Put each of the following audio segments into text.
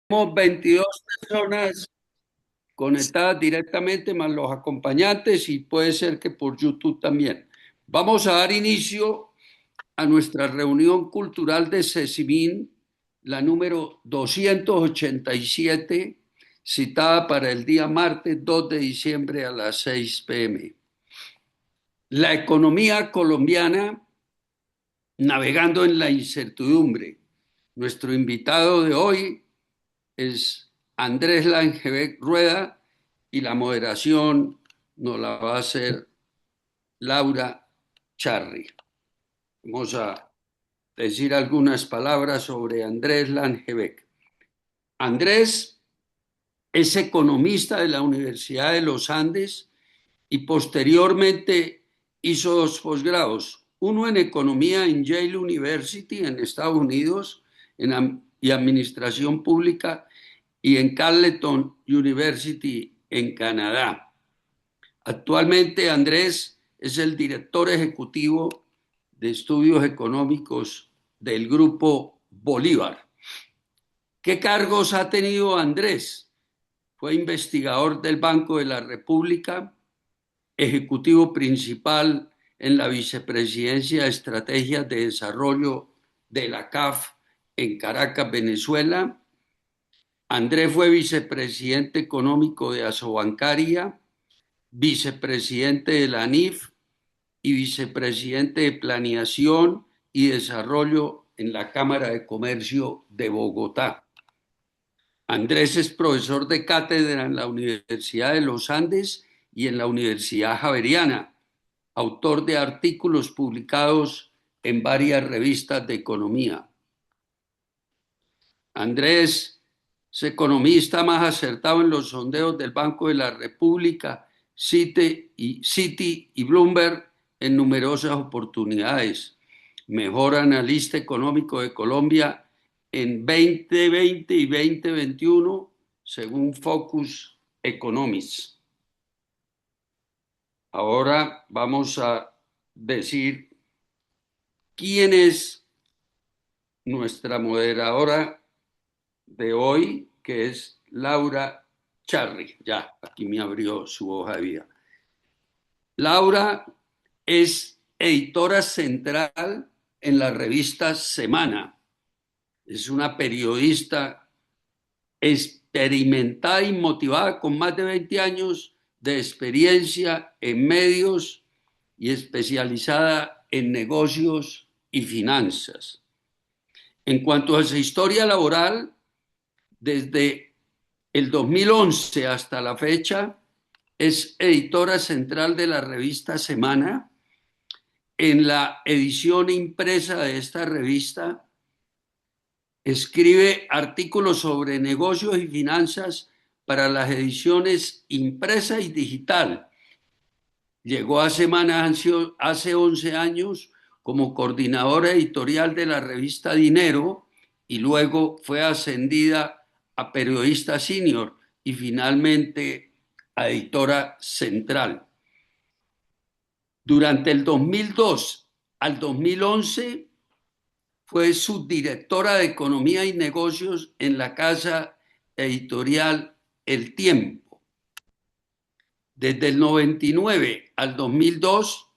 Tenemos 22 personas conectadas directamente, más los acompañantes, y puede ser que por YouTube también. Vamos a dar inicio a nuestra reunión cultural de Sesimin, la número 287, citada para el día martes 2 de diciembre a las 6 p.m. La economía colombiana navegando en la incertidumbre. Nuestro invitado de hoy es Andrés Langebec Rueda y la moderación nos la va a hacer Laura Charri. Vamos a decir algunas palabras sobre Andrés Langebec. Andrés es economista de la Universidad de los Andes y posteriormente hizo dos posgrados, uno en economía en Yale University en Estados Unidos y administración pública y en Carleton University en Canadá. Actualmente Andrés es el director ejecutivo de estudios económicos del Grupo Bolívar. ¿Qué cargos ha tenido Andrés? Fue investigador del Banco de la República, ejecutivo principal en la Vicepresidencia de Estrategias de Desarrollo de la CAF en Caracas, Venezuela. Andrés fue vicepresidente económico de Asobancaria, vicepresidente de la ANIF y vicepresidente de Planeación y Desarrollo en la Cámara de Comercio de Bogotá. Andrés es profesor de cátedra en la Universidad de los Andes y en la Universidad Javeriana, autor de artículos publicados en varias revistas de economía. Andrés es economista más acertado en los sondeos del Banco de la República, Citi y Bloomberg en numerosas oportunidades. Mejor analista económico de Colombia en 2020 y 2021, según Focus Economics. Ahora vamos a decir quién es nuestra moderadora de hoy, que es Laura Charri. Ya, aquí me abrió su hoja de vida. Laura es editora central en la revista Semana. Es una periodista experimentada y motivada con más de 20 años de experiencia en medios y especializada en negocios y finanzas. En cuanto a su historia laboral, desde el 2011 hasta la fecha, es editora central de la revista Semana. En la edición impresa de esta revista, escribe artículos sobre negocios y finanzas para las ediciones impresa y digital. Llegó a Semana hace 11 años como coordinadora editorial de la revista Dinero y luego fue ascendida a periodista senior y finalmente a editora central. Durante el 2002 al 2011 fue subdirectora de Economía y Negocios en la casa editorial El Tiempo. Desde el 99 al 2002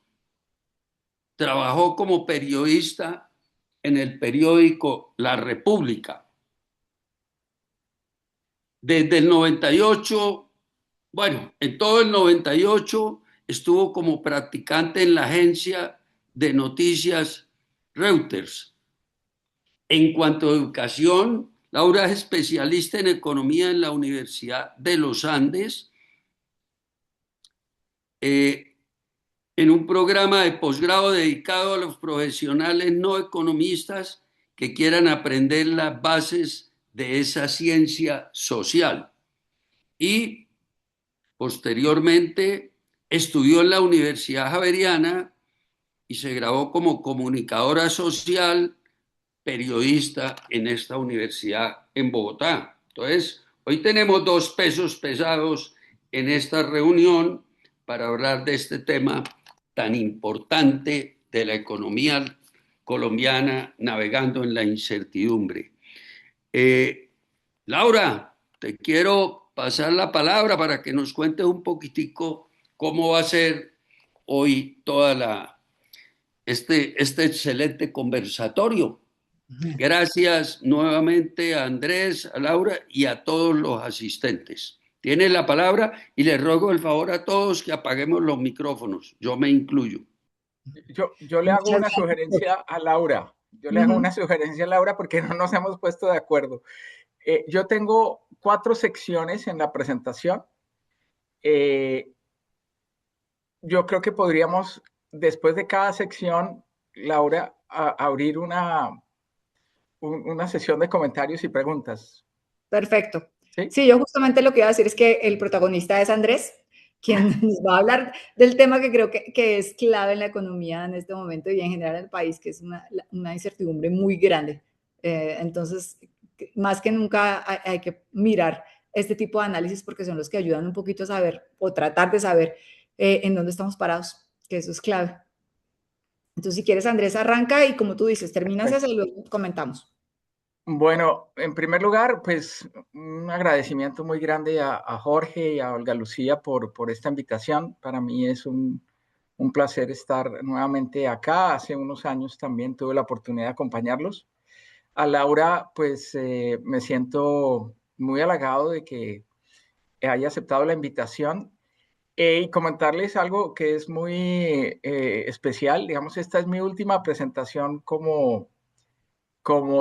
trabajó como periodista en el periódico La República. Desde el 98, bueno, en todo el 98 estuvo como practicante en la agencia de noticias Reuters. En cuanto a educación, Laura es especialista en economía en la Universidad de los Andes, eh, en un programa de posgrado dedicado a los profesionales no economistas que quieran aprender las bases de esa ciencia social. Y posteriormente estudió en la Universidad Javeriana y se graduó como comunicadora social, periodista en esta universidad en Bogotá. Entonces, hoy tenemos dos pesos pesados en esta reunión para hablar de este tema tan importante de la economía colombiana navegando en la incertidumbre. Laura, te quiero pasar la palabra para que nos cuentes un poquitico cómo va a ser hoy este excelente conversatorio. Gracias nuevamente a Andrés, a Laura y a todos los asistentes. Tienen la palabra y les ruego el favor a todos que apaguemos los micrófonos. Yo me incluyo. Yo le hago Muchas una gracias. sugerencia a Laura. Yo le hago Ujú. una sugerencia a Laura porque no nos hemos puesto de acuerdo. Yo tengo 4 secciones en la presentación. Eh, yo creo que podríamos, después de cada sección, Laura, abrir una sesión de comentarios y preguntas. Perfecto. ¿Sí? Sí, yo justamente lo que iba a decir es que el protagonista es Andrés, quien nos va a hablar del tema que creo que es clave en la economía en este momento y en general en el país, que es una incertidumbre muy grande. Entonces, más que nunca hay que mirar este tipo de análisis porque son los que ayudan un poquito a saber o tratar de saber en dónde estamos parados, que eso es clave. Entonces, si quieres, Andrés, arranca y como tú dices, terminas Perfecto. ese y luego comentamos. Bueno, en primer lugar, pues un agradecimiento muy grande a Jorge y a Olga Lucía por esta invitación. Para mí es un placer estar nuevamente acá. Hace unos años también tuve la oportunidad de acompañarlos. A Laura, pues me siento muy halagado de que haya aceptado la invitación y comentarles algo que es muy especial. Digamos, esta es mi última presentación como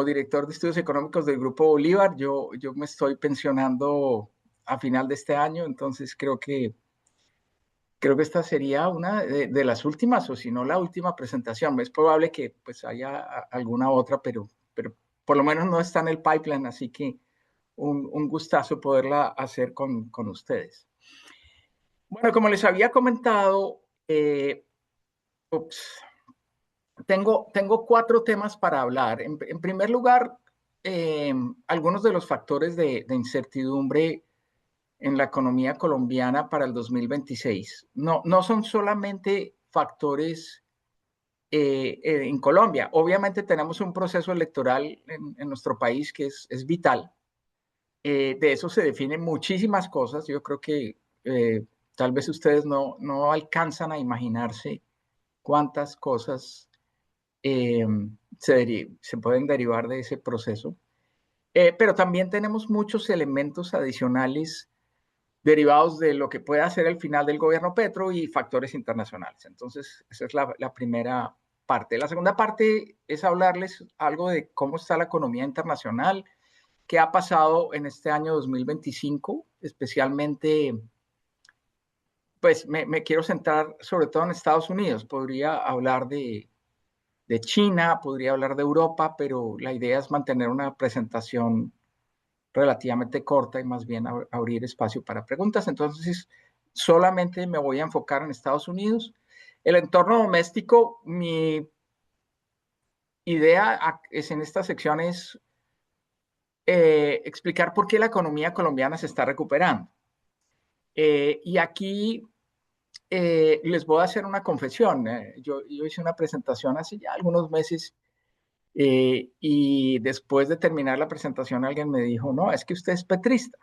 director de estudios económicos del Grupo Bolívar. Yo me estoy pensionando a final de este año, entonces creo que esta sería una de las últimas, o si no la última presentación. Es probable que pues haya alguna otra, pero por lo menos no está en el pipeline, así que un gustazo poderla hacer con ustedes. Bueno, como les había comentado, ups, tengo 4 temas para hablar. En primer lugar, algunos de los factores de incertidumbre en la economía colombiana para el 2026. No son solamente factores en Colombia. Obviamente tenemos un proceso electoral en nuestro país que es vital. De eso se definen muchísimas cosas. Yo creo que tal vez ustedes no alcanzan a imaginarse cuántas cosas eh, se pueden derivar de ese proceso. Pero también tenemos muchos elementos adicionales derivados de lo que pueda ser el final del gobierno Petro y factores internacionales. Entonces, esa es la primera parte. La segunda parte es hablarles algo de cómo está la economía internacional, qué ha pasado en este año 2025, especialmente, pues me quiero centrar sobre todo en Estados Unidos. Podría hablar de China, podría hablar de Europa, pero la idea es mantener una presentación relativamente corta y más bien abrir espacio para preguntas. Entonces, solamente me voy a enfocar en Estados Unidos. El entorno doméstico, mi idea es en esta sección es explicar por qué la economía colombiana se está recuperando. Y aquí les voy a hacer una confesión. Yo hice una presentación hace ya algunos meses y después de terminar la presentación alguien me dijo, no, es que usted es petrista.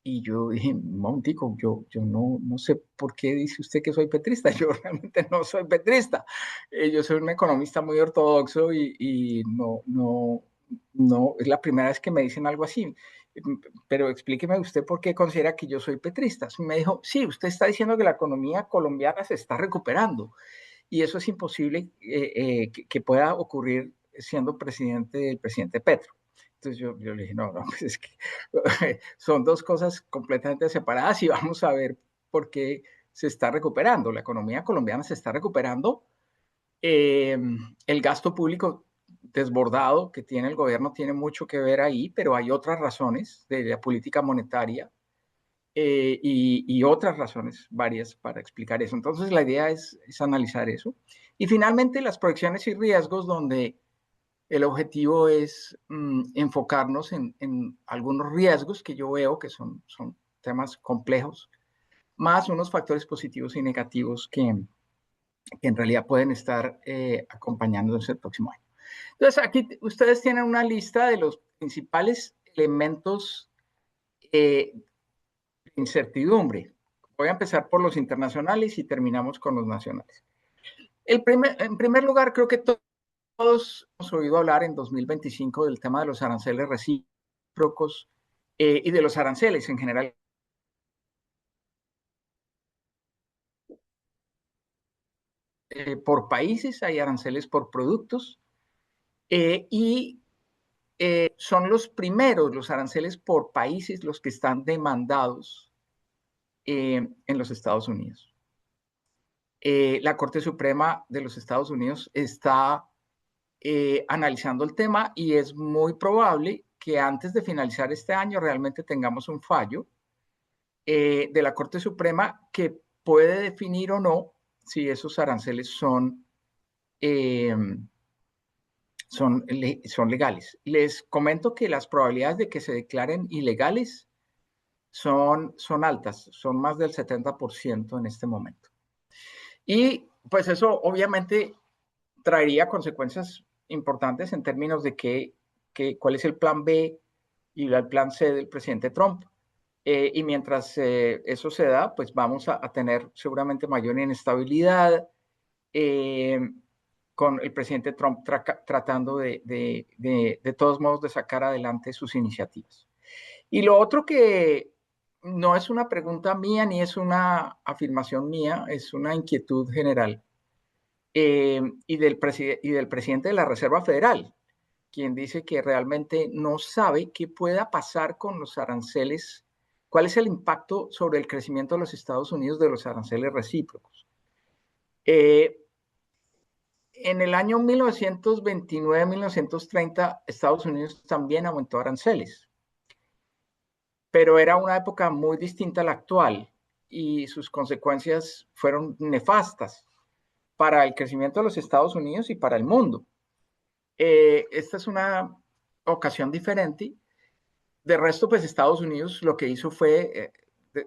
Y yo dije, un momentico, yo no sé por qué dice usted que soy petrista. Yo realmente no soy petrista. Yo soy un economista muy ortodoxo y no, es la primera vez que me dicen algo así. Pero explíqueme usted por qué considera que yo soy petrista. Me dijo, sí, usted está diciendo que la economía colombiana se está recuperando y eso es imposible que pueda ocurrir siendo presidente el presidente Petro. Entonces yo le dije, no, pues es que son 2 cosas completamente separadas y vamos a ver por qué se está recuperando. La economía colombiana se está recuperando. Eh, el gasto público desbordado que tiene el gobierno tiene mucho que ver ahí, pero hay otras razones de la política monetaria y otras razones varias para explicar eso. Entonces la idea es analizar eso. Y finalmente las proyecciones y riesgos donde el objetivo es enfocarnos en algunos riesgos que yo veo que son temas complejos, más unos factores positivos y negativos que en realidad pueden estar acompañándonos el próximo año. Entonces, aquí ustedes tienen una lista de los principales elementos de incertidumbre. Voy a empezar por los internacionales y terminamos con los nacionales. En primer lugar, creo que todos hemos oído hablar en 2025 del tema de los aranceles recíprocos y de los aranceles en general. Por países, hay aranceles por productos y son los primeros, los aranceles por países, los que están demandados en los Estados Unidos. La Corte Suprema de los Estados Unidos está analizando el tema y es muy probable que antes de finalizar este año realmente tengamos un fallo de la Corte Suprema que puede definir o no si esos aranceles son legales. Les comento que las probabilidades de que se declaren ilegales son altas, son más del 70% en este momento. Y pues eso obviamente traería consecuencias importantes en términos de cuál es el plan B y el plan C del presidente Trump. Y mientras eso se da, pues vamos a tener seguramente mayor inestabilidad con el presidente Trump tratando de todos modos de sacar adelante sus iniciativas. Y lo otro que no es una pregunta mía ni es una afirmación mía, es una inquietud general y del presidente de la Reserva Federal, quien dice que realmente no sabe qué pueda pasar con los aranceles, cuál es el impacto sobre el crecimiento de los Estados Unidos de los aranceles recíprocos. En el año 1929-1930, Estados Unidos también aumentó aranceles, pero era una época muy distinta a la actual y sus consecuencias fueron nefastas para el crecimiento de los Estados Unidos y para el mundo. Esta es una ocasión diferente. De resto, pues Estados Unidos lo que hizo fue,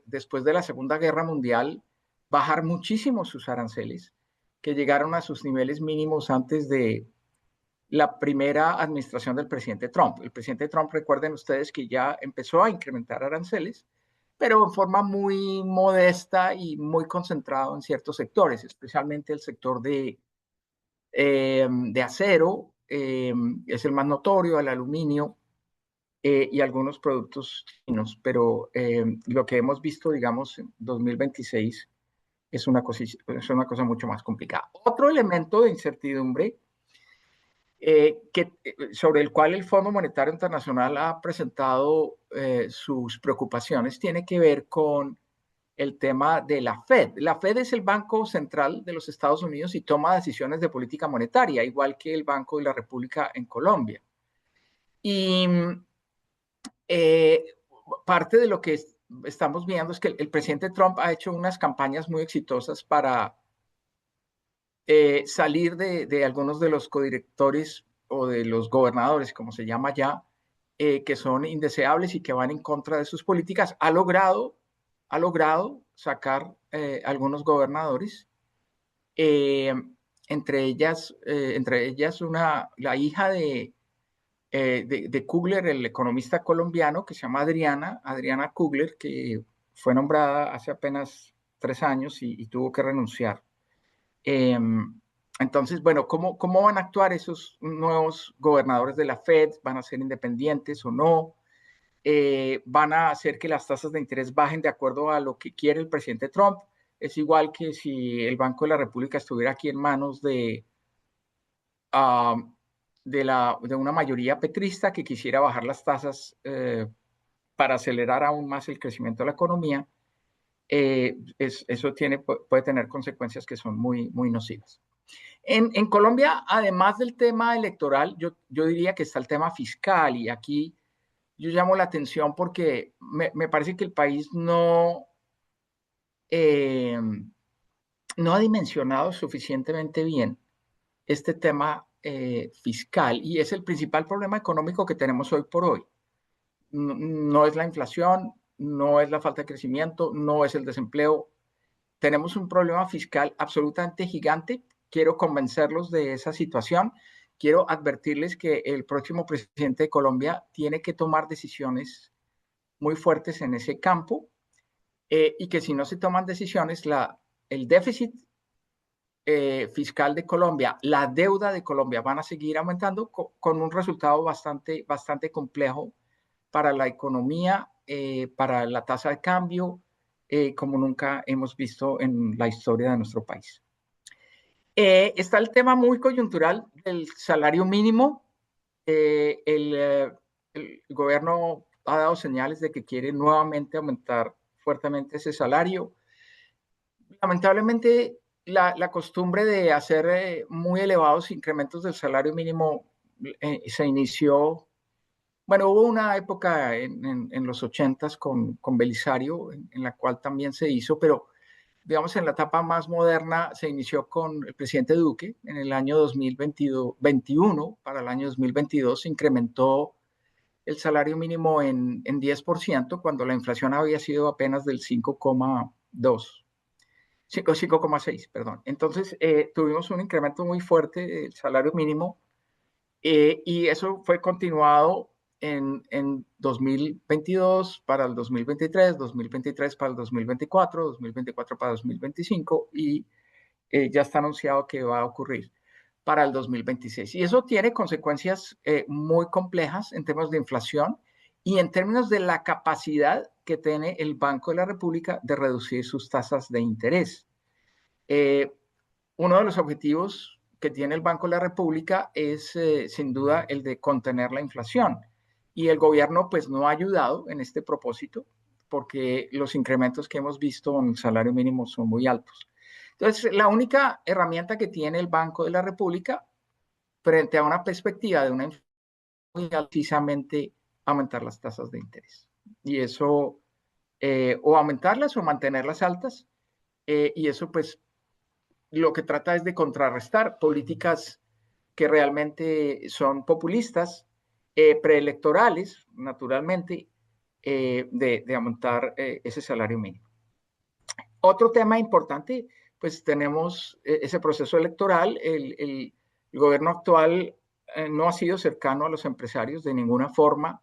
después de la Segunda Guerra Mundial, bajar muchísimo sus aranceles, que llegaron a sus niveles mínimos antes de la primera administración del presidente Trump. El presidente Trump, recuerden ustedes que ya empezó a incrementar aranceles, pero en forma muy modesta y muy concentrado en ciertos sectores, especialmente el sector de acero, es el más notorio, el aluminio y algunos productos chinos, pero lo que hemos visto, digamos, en 2026 es una cosa mucho más complicada. Otro elemento de incertidumbre sobre el cual el Fondo Monetario Internacional ha presentado sus preocupaciones tiene que ver con el tema de la Fed. La Fed es el Banco Central de los Estados Unidos y toma decisiones de política monetaria, igual que el Banco de la República en Colombia. Y parte de lo que estamos viendo es que el presidente Trump ha hecho unas campañas muy exitosas para salir de algunos de los codirectores o de los gobernadores, como se llama ya, que son indeseables y que van en contra de sus políticas. Ha logrado sacar algunos gobernadores, entre ellas la hija de Kugler, el economista colombiano, que se llama Adriana Kugler, que fue nombrada hace apenas 3 años y tuvo que renunciar. Entonces, bueno, ¿cómo van a actuar esos nuevos gobernadores de la Fed? ¿Van a ser independientes o no? ¿Van a hacer que las tasas de interés bajen de acuerdo a lo que quiere el presidente Trump? Es igual que si el Banco de la República estuviera aquí en manos de una mayoría petrista que quisiera bajar las tasas para acelerar aún más el crecimiento de la economía. Eso puede tener consecuencias que son muy, muy nocivas. En Colombia, además del tema electoral, yo diría que está el tema fiscal, y aquí yo llamo la atención porque me parece que el país no ha dimensionado suficientemente bien este tema fiscal, y es el principal problema económico que tenemos hoy por hoy. No es la inflación, no es la falta de crecimiento, no es el desempleo. Tenemos un problema fiscal absolutamente gigante. Quiero convencerlos de esa situación, quiero advertirles que el próximo presidente de Colombia tiene que tomar decisiones muy fuertes en ese campo y que si no se toman decisiones, el déficit fiscal de Colombia, la deuda de Colombia van a seguir aumentando con un resultado bastante complejo para la economía, para la tasa de cambio, como nunca hemos visto en la historia de nuestro país. Está el tema muy coyuntural del salario mínimo. El gobierno ha dado señales de que quiere nuevamente aumentar fuertemente ese salario. Lamentablemente, la costumbre de hacer muy elevados incrementos del salario mínimo se inició, bueno, hubo una época en los 80s con Belisario, en la cual también se hizo, pero digamos en la etapa más moderna se inició con el presidente Duque en el año 2021, para el año 2022 se incrementó el salario mínimo en 10%, cuando la inflación había sido apenas del 5,6, perdón. Entonces, tuvimos un incremento muy fuerte del salario mínimo y eso fue continuado en 2022 para el 2023, 2023 para el 2024, 2024 para el 2025 y ya está anunciado que va a ocurrir para el 2026. Y eso tiene consecuencias muy complejas en términos de inflación y en términos de la capacidad que tiene el Banco de la República de reducir sus tasas de interés. Uno de los objetivos que tiene el Banco de la República es sin duda el de contener la inflación. Y el gobierno pues no ha ayudado en este propósito porque los incrementos que hemos visto en el salario mínimo son muy altos. Entonces, la única herramienta que tiene el Banco de la República frente a una perspectiva de una inflación muy alta, precisamente aumentar las tasas de interés. Y eso, o aumentarlas o mantenerlas altas, y eso pues lo que trata es de contrarrestar políticas que realmente son populistas, preelectorales, naturalmente, de aumentar ese salario mínimo. Otro tema importante, pues tenemos ese proceso electoral. El gobierno actual no ha sido cercano a los empresarios de ninguna forma.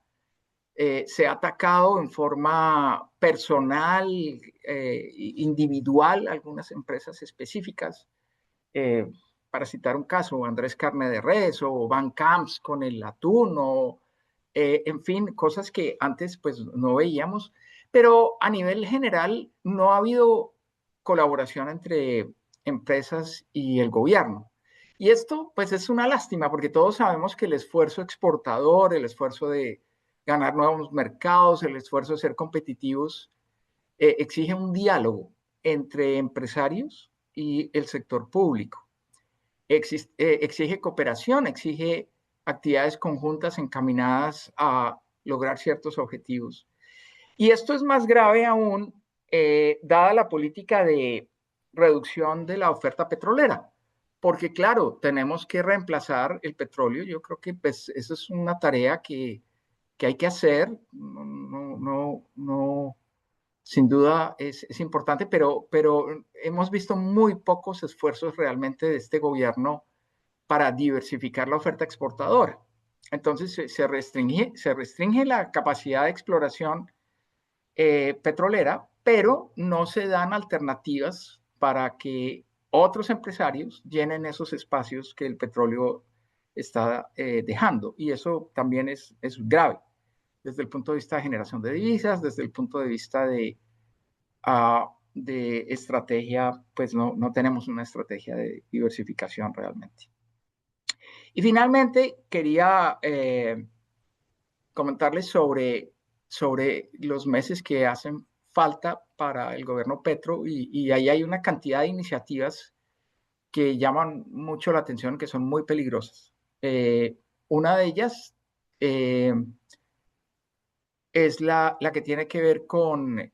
Se ha atacado en forma personal, individual, algunas empresas específicas. Para citar un caso, Andrés Carne de Res o Van Camps con el atún, o en fin, cosas que antes pues no veíamos, pero a nivel general no ha habido colaboración entre empresas y el gobierno. Y esto pues es una lástima porque todos sabemos que el esfuerzo exportador, el esfuerzo de ganar nuevos mercados, el esfuerzo de ser competitivos, exige un diálogo entre empresarios y el sector público. Exige cooperación, exige actividades conjuntas encaminadas a lograr ciertos objetivos. Y esto es más grave aún, dada la política de reducción de la oferta petrolera, porque claro, tenemos que reemplazar el petróleo. Yo creo que pues, eso es una tarea que hay que hacer. No, sin duda es importante, pero hemos visto muy pocos esfuerzos realmente de este gobierno para diversificar la oferta exportadora. Entonces se restringe la capacidad de exploración petrolera, pero no se dan alternativas para que otros empresarios llenen esos espacios que el petróleo está dejando. Y eso también es grave desde el punto de vista de generación de divisas, desde el punto de vista de estrategia, pues no tenemos una estrategia de diversificación realmente. Y finalmente quería comentarles sobre los meses que hacen falta para el gobierno Petro y ahí hay una cantidad de iniciativas que llaman mucho la atención, que son muy peligrosas. Una de ellas es la que tiene que ver con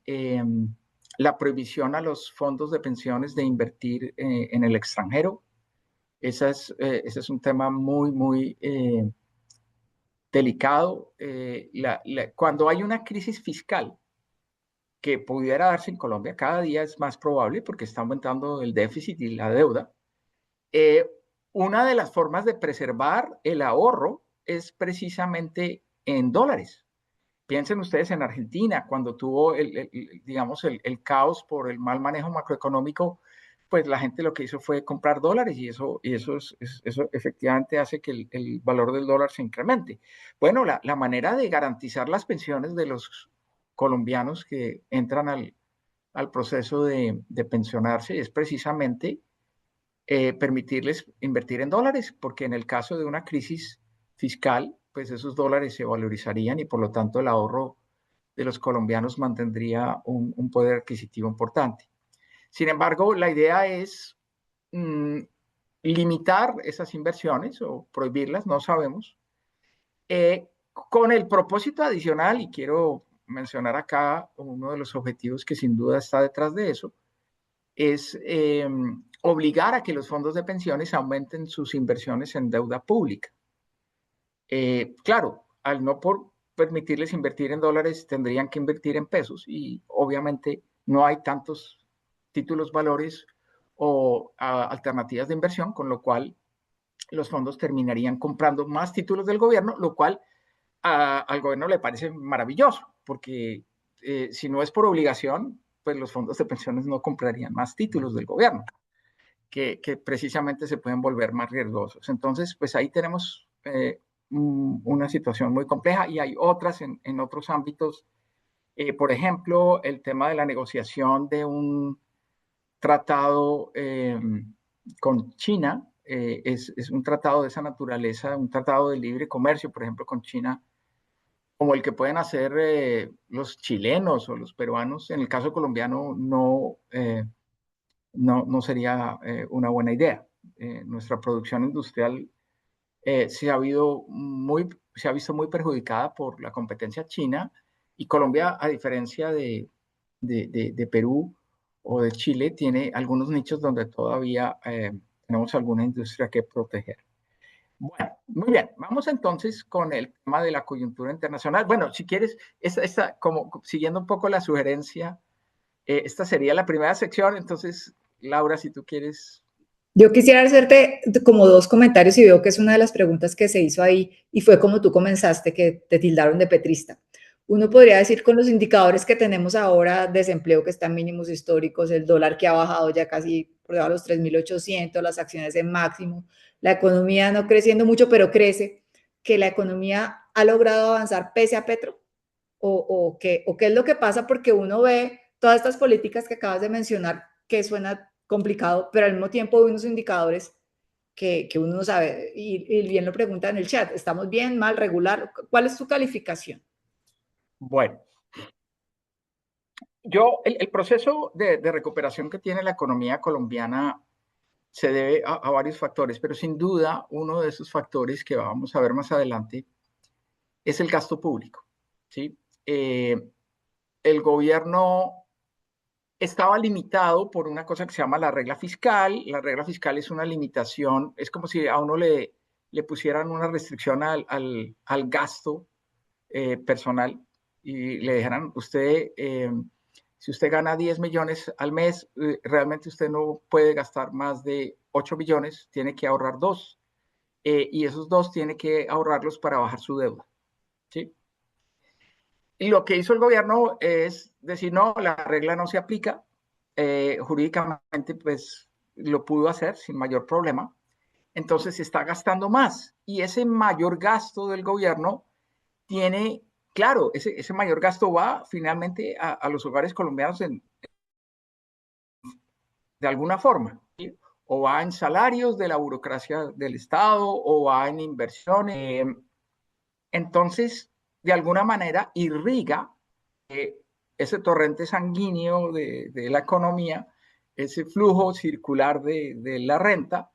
la prohibición a los fondos de pensiones de invertir en el extranjero. Ese es un tema muy delicado. Cuando hay una crisis fiscal que pudiera darse en Colombia, cada día es más probable porque está aumentando el déficit y la deuda, una de las formas de preservar el ahorro es precisamente en dólares. Piensen ustedes en Argentina, cuando tuvo digamos, el caos por el mal manejo macroeconómico, pues la gente lo que hizo fue comprar dólares y eso efectivamente hace que el valor del dólar se incremente. Bueno, la manera de garantizar las pensiones de los colombianos que entran al proceso de pensionarse es precisamente permitirles invertir en dólares, porque en el caso de una crisis fiscal, pues esos dólares se valorizarían y por lo tanto el ahorro de los colombianos mantendría un poder adquisitivo importante. Sin embargo, la idea es limitar esas inversiones o prohibirlas, no sabemos, con el propósito adicional, y quiero mencionar acá uno de los objetivos que sin duda está detrás de eso, es obligar a que los fondos de pensiones aumenten sus inversiones en deuda pública. Claro, al no permitirles invertir en dólares, tendrían que invertir en pesos y obviamente no hay tantos títulos valores o alternativas de inversión, con lo cual los fondos terminarían comprando más títulos del gobierno, lo cual al gobierno le parece maravilloso, porque si no es por obligación, pues los fondos de pensiones no comprarían más títulos del gobierno, que precisamente se pueden volver más riesgosos. Entonces, pues ahí tenemos una situación muy compleja y hay otras en otros ámbitos. Por ejemplo, el tema de la negociación de un tratado con China, es un tratado de esa naturaleza, un tratado de libre comercio, por ejemplo, con China, como el que pueden hacer los chilenos o los peruanos. En el caso colombiano no sería una buena idea. Nuestra producción industrial se ha visto muy perjudicada por la competencia china y Colombia, a diferencia de Perú o de Chile, tiene algunos nichos donde todavía tenemos alguna industria que proteger. Bueno, muy bien. Vamos entonces con el tema de la coyuntura internacional. Bueno, si quieres, como siguiendo un poco la sugerencia, esta sería la primera sección. Entonces, Laura, si tú quieres. Yo quisiera hacerte como dos comentarios y veo que es una de las preguntas que se hizo ahí y fue como tú comenzaste, que te tildaron de petrista. Uno podría decir con los indicadores que tenemos ahora, desempleo que está en mínimos históricos, el dólar que ha bajado ya casi por debajo de los 3.800, las acciones en máximo, la economía no creciendo mucho, pero crece, que la economía ha logrado avanzar pese a Petro, o qué es lo que pasa, porque uno ve todas estas políticas que acabas de mencionar, que suena complicado, pero al mismo tiempo hay unos indicadores que uno no sabe, y bien lo pregunta en el chat, ¿estamos bien, mal, regular? ¿Cuál es tu calificación? Bueno, el proceso de recuperación que tiene la economía colombiana se debe a varios factores, pero sin duda uno de esos factores que vamos a ver más adelante es el gasto público, ¿sí? El gobierno estaba limitado por una cosa que se llama la regla fiscal. La regla fiscal es una limitación, es como si a uno le pusieran una restricción al gasto personal y le dijeran, usted, si usted gana 10 millones al mes, realmente usted no puede gastar más de 8 millones, tiene que ahorrar 2. Y esos 2 tiene que ahorrarlos para bajar su deuda, ¿sí? Y lo que hizo el gobierno es decir, no, la regla no se aplica. Jurídicamente, pues lo pudo hacer sin mayor problema. Entonces se está gastando más. Y ese mayor gasto del gobierno tiene, claro, ese mayor gasto va finalmente a los hogares colombianos de alguna forma. ¿Sí? O va en salarios de la burocracia del Estado, o va en inversiones. Entonces, de alguna manera, irriga ese torrente sanguíneo de la economía, ese flujo circular de la renta,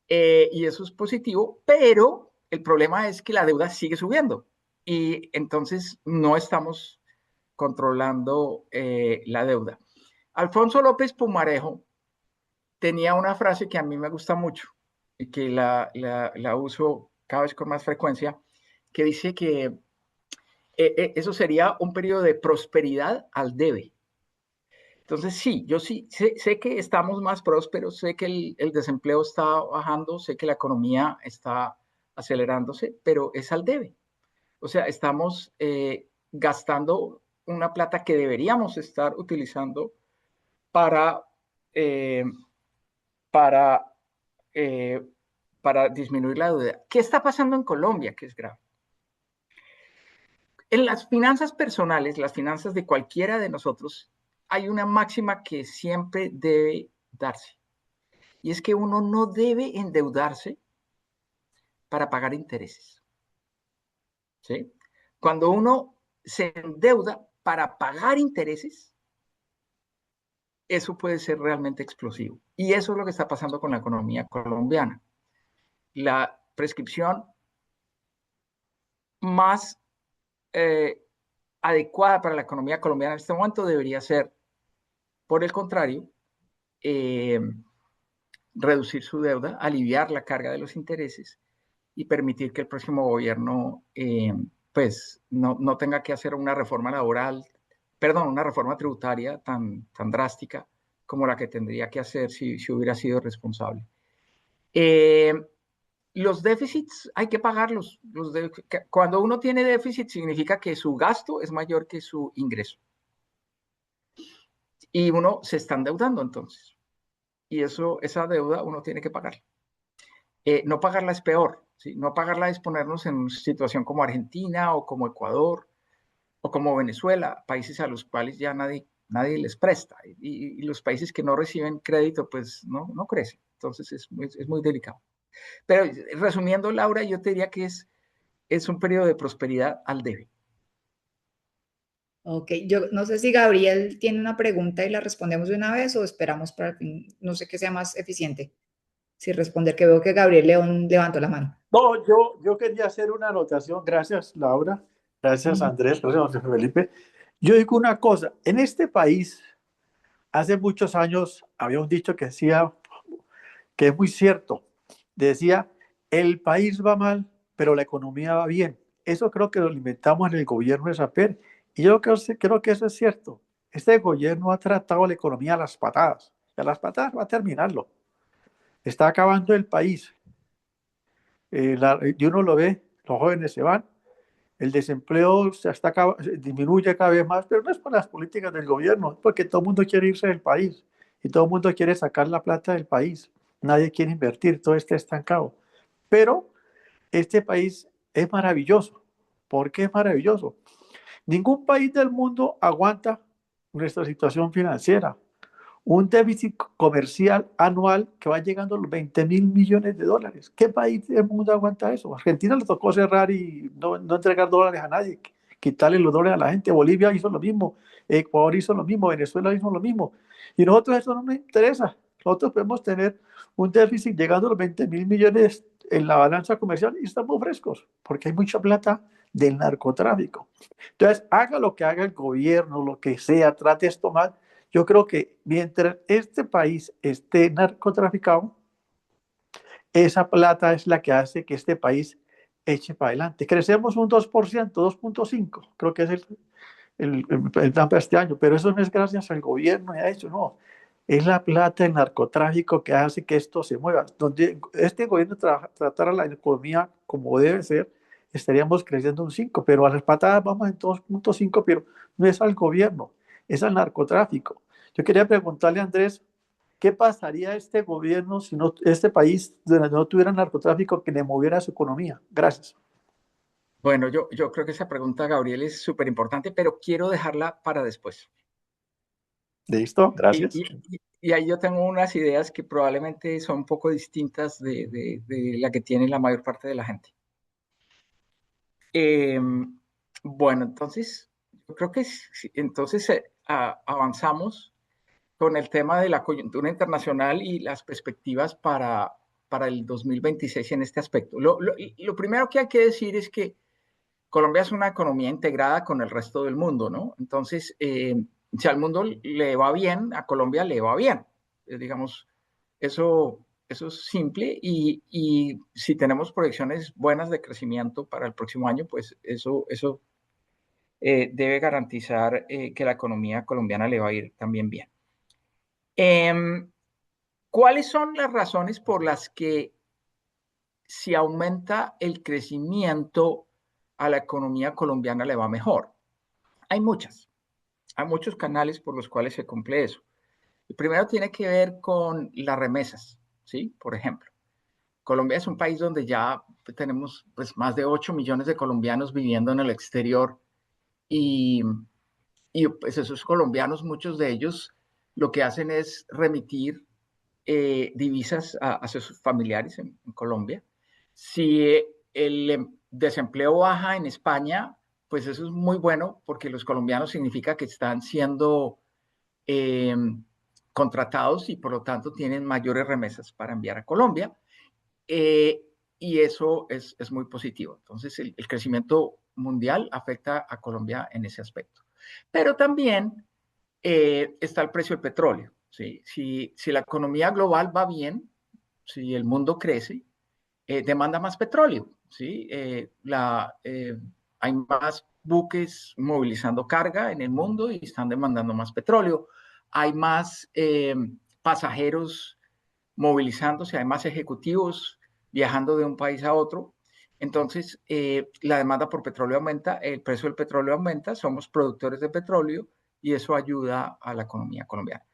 y eso es positivo, pero el problema es que la deuda sigue subiendo y entonces no estamos controlando la deuda. Alfonso López Pumarejo tenía una frase que a mí me gusta mucho y que la uso cada vez con más frecuencia, que dice que eso sería un periodo de prosperidad al debe. Entonces, sí, yo sí sé que estamos más prósperos, sé que el desempleo está bajando, sé que la economía está acelerándose, pero es al debe. O sea, estamos gastando una plata que deberíamos estar utilizando para, eh, para, eh, para disminuir la deuda. ¿Qué está pasando en Colombia, que es grave? En las finanzas personales, las finanzas de cualquiera de nosotros, hay una máxima que siempre debe darse. Y es que uno no debe endeudarse para pagar intereses. ¿Sí? Cuando uno se endeuda para pagar intereses, eso puede ser realmente explosivo. Y eso es lo que está pasando con la economía colombiana. La prescripción más eh, adecuada para la economía colombiana en este momento debería ser, por el contrario, eh, reducir su deuda, aliviar la carga de los intereses y permitir que el próximo gobierno pues no tenga que hacer una reforma laboral, perdón, una reforma tributaria tan drástica como la que tendría que hacer si hubiera sido responsable. Eh, los déficits hay que pagarlos. Cuando uno tiene déficit significa que su gasto es mayor que su ingreso. Y uno se está endeudando entonces. Y esa deuda uno tiene que pagarla. No pagarla es peor, ¿sí? No pagarla es ponernos en una situación como Argentina o como Ecuador o como Venezuela, países a los cuales ya nadie les presta. Y los países que no reciben crédito, pues no crecen. Entonces es muy delicado. Pero resumiendo, Laura, yo te diría que es un periodo de prosperidad al debe. Ok, yo no sé si Gabriel tiene una pregunta y la respondemos de una vez o esperamos para el fin, no sé qué sea más eficiente. Si responder, que veo que Gabriel León levantó la mano. No, yo quería hacer una anotación. Gracias, Laura. Gracias, Ujú. Andrés. Gracias, José Felipe. Yo digo una cosa. En este país, hace muchos años, había un dicho que decía, que es muy cierto. Decía, el país va mal, pero la economía va bien. Eso creo que lo inventamos en el gobierno de Saper. Y yo creo que eso es cierto. Este gobierno ha tratado la economía a las patadas. Y a las patadas va a terminarlo. Está acabando el país. Y uno lo ve, los jóvenes se van, el desempleo disminuye cada vez más, pero no es por las políticas del gobierno, es porque todo el mundo quiere irse del país y todo el mundo quiere sacar la plata del país. Nadie quiere invertir, todo está estancado. Pero este país es maravilloso. ¿Por qué es maravilloso? Ningún país del mundo aguanta nuestra situación financiera. Un déficit comercial anual que va llegando a los 20.000 millones de dólares. ¿Qué país del mundo aguanta eso? Argentina le tocó cerrar y no entregar dólares a nadie, quitarle los dólares a la gente. Bolivia hizo lo mismo, Ecuador hizo lo mismo, Venezuela hizo lo mismo. Y nosotros eso no nos interesa. Nosotros podemos tener un déficit llegando a los 20.000 millones en la balanza comercial y estamos frescos, porque hay mucha plata del narcotráfico. Entonces, haga lo que haga el gobierno, lo que sea, trate esto mal. Yo creo que mientras este país esté narcotraficado, esa plata es la que hace que este país eche para adelante. Crecemos un 2%, 2.5%, creo que es el plan para este año, pero eso no es gracias al gobierno y a eso, no. Es la plata del narcotráfico que hace que esto se mueva. Donde este gobierno tratara la economía como debe ser, estaríamos creciendo un 5%, pero a las patadas vamos en 2.5%, pero no es al gobierno, es al narcotráfico. Yo quería preguntarle a Andrés, ¿qué pasaría a este gobierno si este país no tuviera narcotráfico que le moviera su economía? Gracias. Bueno, yo creo que esa pregunta, Gabriel, es súper importante, pero quiero dejarla para después. ¿Listo? Y, Gracias. y, y ahí yo tengo unas ideas que probablemente son un poco distintas de la que tiene la mayor parte de la gente. Eh, bueno, entonces, yo creo que entonces avanzamos con el tema de la coyuntura internacional y las perspectivas para el 2026 en este aspecto. Lo primero que hay que decir es que Colombia es una economía integrada con el resto del mundo, ¿no? Entonces, si al mundo le va bien, a Colombia le va bien. Digamos, eso es simple y si tenemos proyecciones buenas de crecimiento para el próximo año, pues eso debe garantizar que la economía colombiana le va a ir también bien. ¿Cuáles son las razones por las que si aumenta el crecimiento a la economía colombiana le va mejor? Hay muchos canales por los cuales se cumple eso. El primero tiene que ver con las remesas, ¿sí? Por ejemplo, Colombia es un país donde ya tenemos pues, más de 8 millones de colombianos viviendo en el exterior y pues esos colombianos, muchos de ellos, lo que hacen es remitir divisas hacia sus familiares en Colombia. Si el desempleo baja en España, pues eso es muy bueno porque los colombianos significa que están siendo contratados y por lo tanto tienen mayores remesas para enviar a Colombia. Y eso es muy positivo. Entonces, el crecimiento mundial afecta a Colombia en ese aspecto. Pero también está el precio del petróleo. ¿Sí? Si la economía global va bien, si el mundo crece, demanda más petróleo. ¿Sí? Hay más buques movilizando carga en el mundo y están demandando más petróleo. Hay más pasajeros movilizándose, hay más ejecutivos viajando de un país a otro. Entonces, la demanda por petróleo aumenta, el precio del petróleo aumenta, somos productores de petróleo y eso ayuda a la economía colombiana.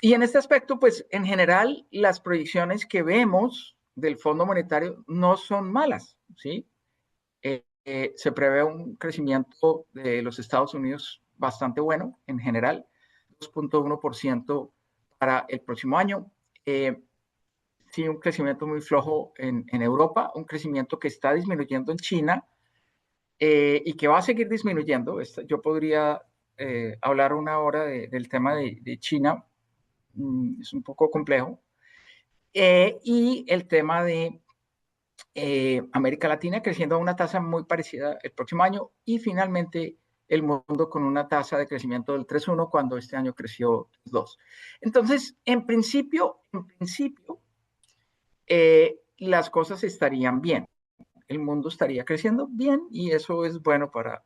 Y en este aspecto, pues en general, las proyecciones que vemos del Fondo Monetario no son malas, ¿sí? Se prevé un crecimiento de los Estados Unidos bastante bueno en general, 2.1% para el próximo año. Sí, un crecimiento muy flojo en Europa, un crecimiento que está disminuyendo en China y que va a seguir disminuyendo. Yo podría hablar una hora del tema de China, es un poco complejo. Y el tema de América Latina creciendo a una tasa muy parecida el próximo año y finalmente el mundo con una tasa de crecimiento del 3.1 cuando este año creció 2. Entonces, en principio, las cosas estarían bien. El mundo estaría creciendo bien y eso es bueno para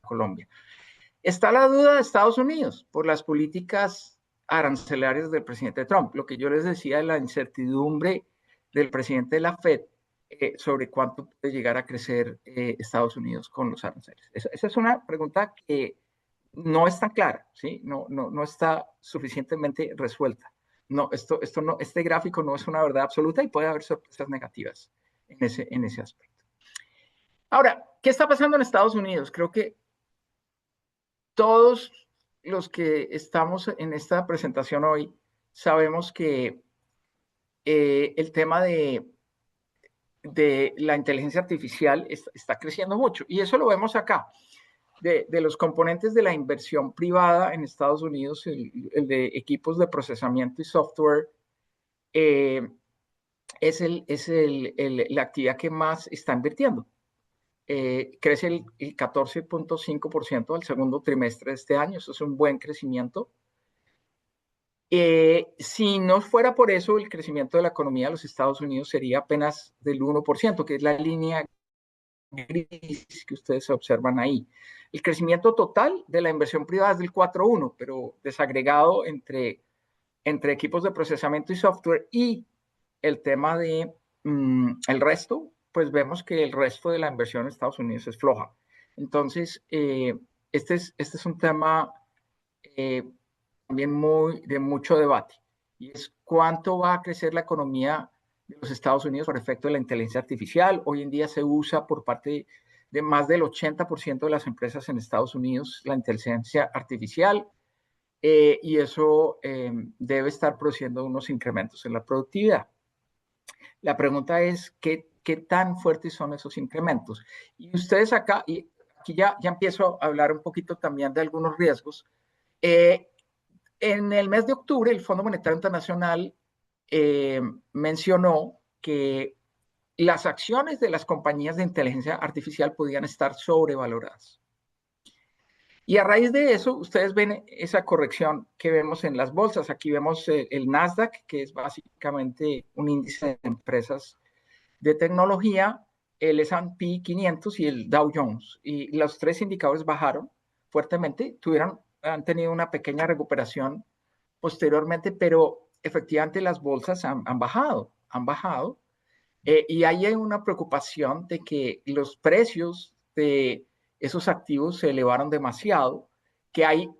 Colombia. Está la duda de Estados Unidos por las políticas arancelarias del presidente Trump. Lo que yo les decía de la incertidumbre del presidente de la Fed sobre cuánto puede llegar a crecer Estados Unidos con los aranceles. Esa es una pregunta que no está clara, ¿sí? No está suficientemente resuelta. No, este gráfico no es una verdad absoluta y puede haber sorpresas negativas en ese aspecto. Ahora, ¿qué está pasando en Estados Unidos? Creo que todos los que estamos en esta presentación hoy sabemos que el tema de la inteligencia artificial está creciendo mucho y eso lo vemos acá. De los componentes de la inversión privada en Estados Unidos, el de equipos de procesamiento y software, es la actividad que más está invirtiendo. Crece el 14.5% al segundo trimestre de este año, eso es un buen crecimiento. Si no fuera por eso, el crecimiento de la economía de los Estados Unidos sería apenas del 1%, que es la línea gris que ustedes observan ahí. El crecimiento total de la inversión privada es del 4.1, pero desagregado entre equipos de procesamiento y software y el tema de el resto, pues vemos que el resto de la inversión en Estados Unidos es floja. Entonces, este es un tema también de mucho debate, y es cuánto va a crecer la economía de los Estados Unidos por efecto de la inteligencia artificial. Hoy en día se usa por parte de más del 80% de las empresas en Estados Unidos la inteligencia artificial, y eso debe estar produciendo unos incrementos en la productividad. La pregunta es, ¿qué tan fuertes son esos incrementos? Y ustedes acá, y aquí ya empiezo a hablar un poquito también de algunos riesgos. En el mes de octubre, el Fondo Monetario Internacional mencionó que las acciones de las compañías de inteligencia artificial podían estar sobrevaloradas. Y a raíz de eso, ustedes ven esa corrección que vemos en las bolsas. Aquí vemos el Nasdaq, que es básicamente un índice de empresas de tecnología, el S&P 500 y el Dow Jones. Y los tres indicadores bajaron fuertemente, han tenido una pequeña recuperación posteriormente, pero efectivamente las bolsas han bajado, y hay una preocupación de que los precios de esos activos se elevaron demasiado, que hay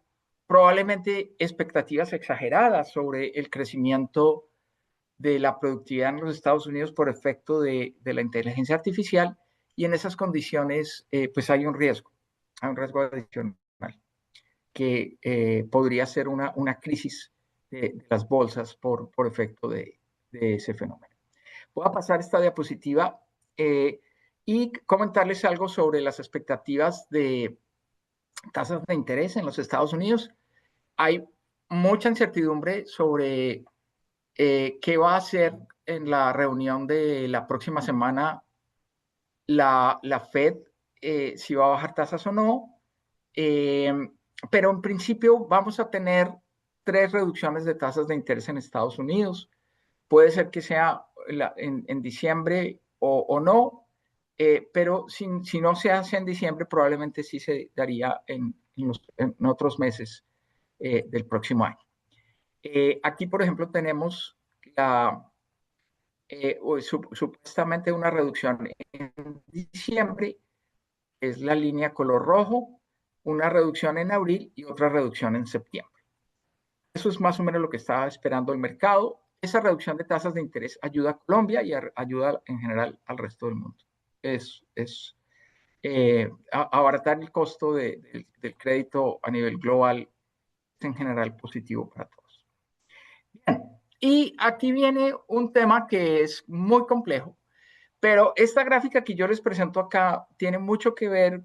probablemente expectativas exageradas sobre el crecimiento de la productividad en los Estados Unidos por efecto de la inteligencia artificial, y en esas condiciones pues hay un riesgo adicional que podría ser una crisis de las bolsas por efecto de ese fenómeno. Voy a pasar esta diapositiva y comentarles algo sobre las expectativas de tasas de interés en los Estados Unidos. Hay mucha incertidumbre sobre qué va a hacer en la reunión de la próxima semana la Fed, si va a bajar tasas o no. Pero en principio vamos a tener 3 reducciones de tasas de interés en Estados Unidos. Puede ser que sea en diciembre o no, pero si no se hace en diciembre, probablemente sí se daría en otros meses del próximo año. Aquí, por ejemplo, tenemos supuestamente una reducción en diciembre, es la línea color rojo, una reducción en abril y otra reducción en septiembre. Eso es más o menos lo que estaba esperando el mercado. Esa reducción de tasas de interés ayuda a Colombia y ayuda en general al resto del mundo. Es abaratar el costo del crédito a nivel global es en general positivo para todos. Bien, y aquí viene un tema que es muy complejo, pero esta gráfica que yo les presento acá tiene mucho que ver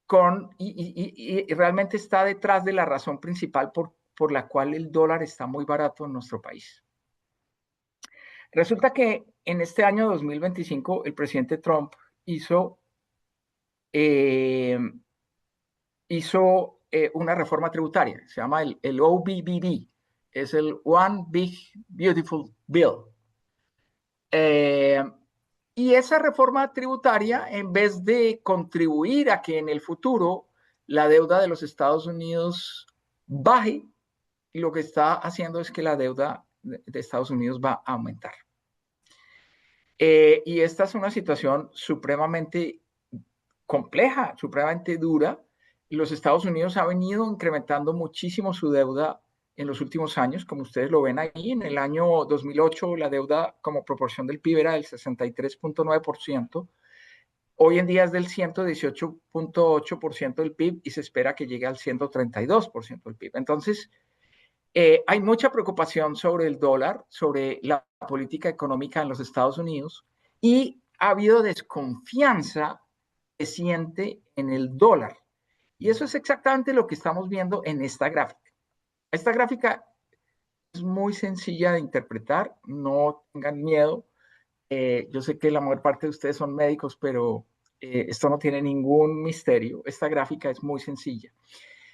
con, y realmente está detrás de la razón principal por la cual el dólar está muy barato en nuestro país. Resulta que en este año 2025 el presidente Trump hizo una reforma tributaria, se llama el OBBB, es el One Big Beautiful Bill. Y esa reforma tributaria, en vez de contribuir a que en el futuro la deuda de los Estados Unidos baje, lo que está haciendo es que la deuda de Estados Unidos va a aumentar. Y esta es una situación supremamente compleja, supremamente dura. Los Estados Unidos ha venido incrementando muchísimo su deuda en los últimos años, como ustedes lo ven ahí. En el año 2008 la deuda como proporción del PIB era del 63.9%. Hoy en día es del 118.8% del PIB y se espera que llegue al 132% del PIB. Entonces, hay mucha preocupación sobre el dólar, sobre la política económica en los Estados Unidos, y ha habido desconfianza creciente en el dólar. Y eso es exactamente lo que estamos viendo en esta gráfica. Esta gráfica es muy sencilla de interpretar, no tengan miedo. Yo sé que la mayor parte de ustedes son médicos, pero esto no tiene ningún misterio. Esta gráfica es muy sencilla.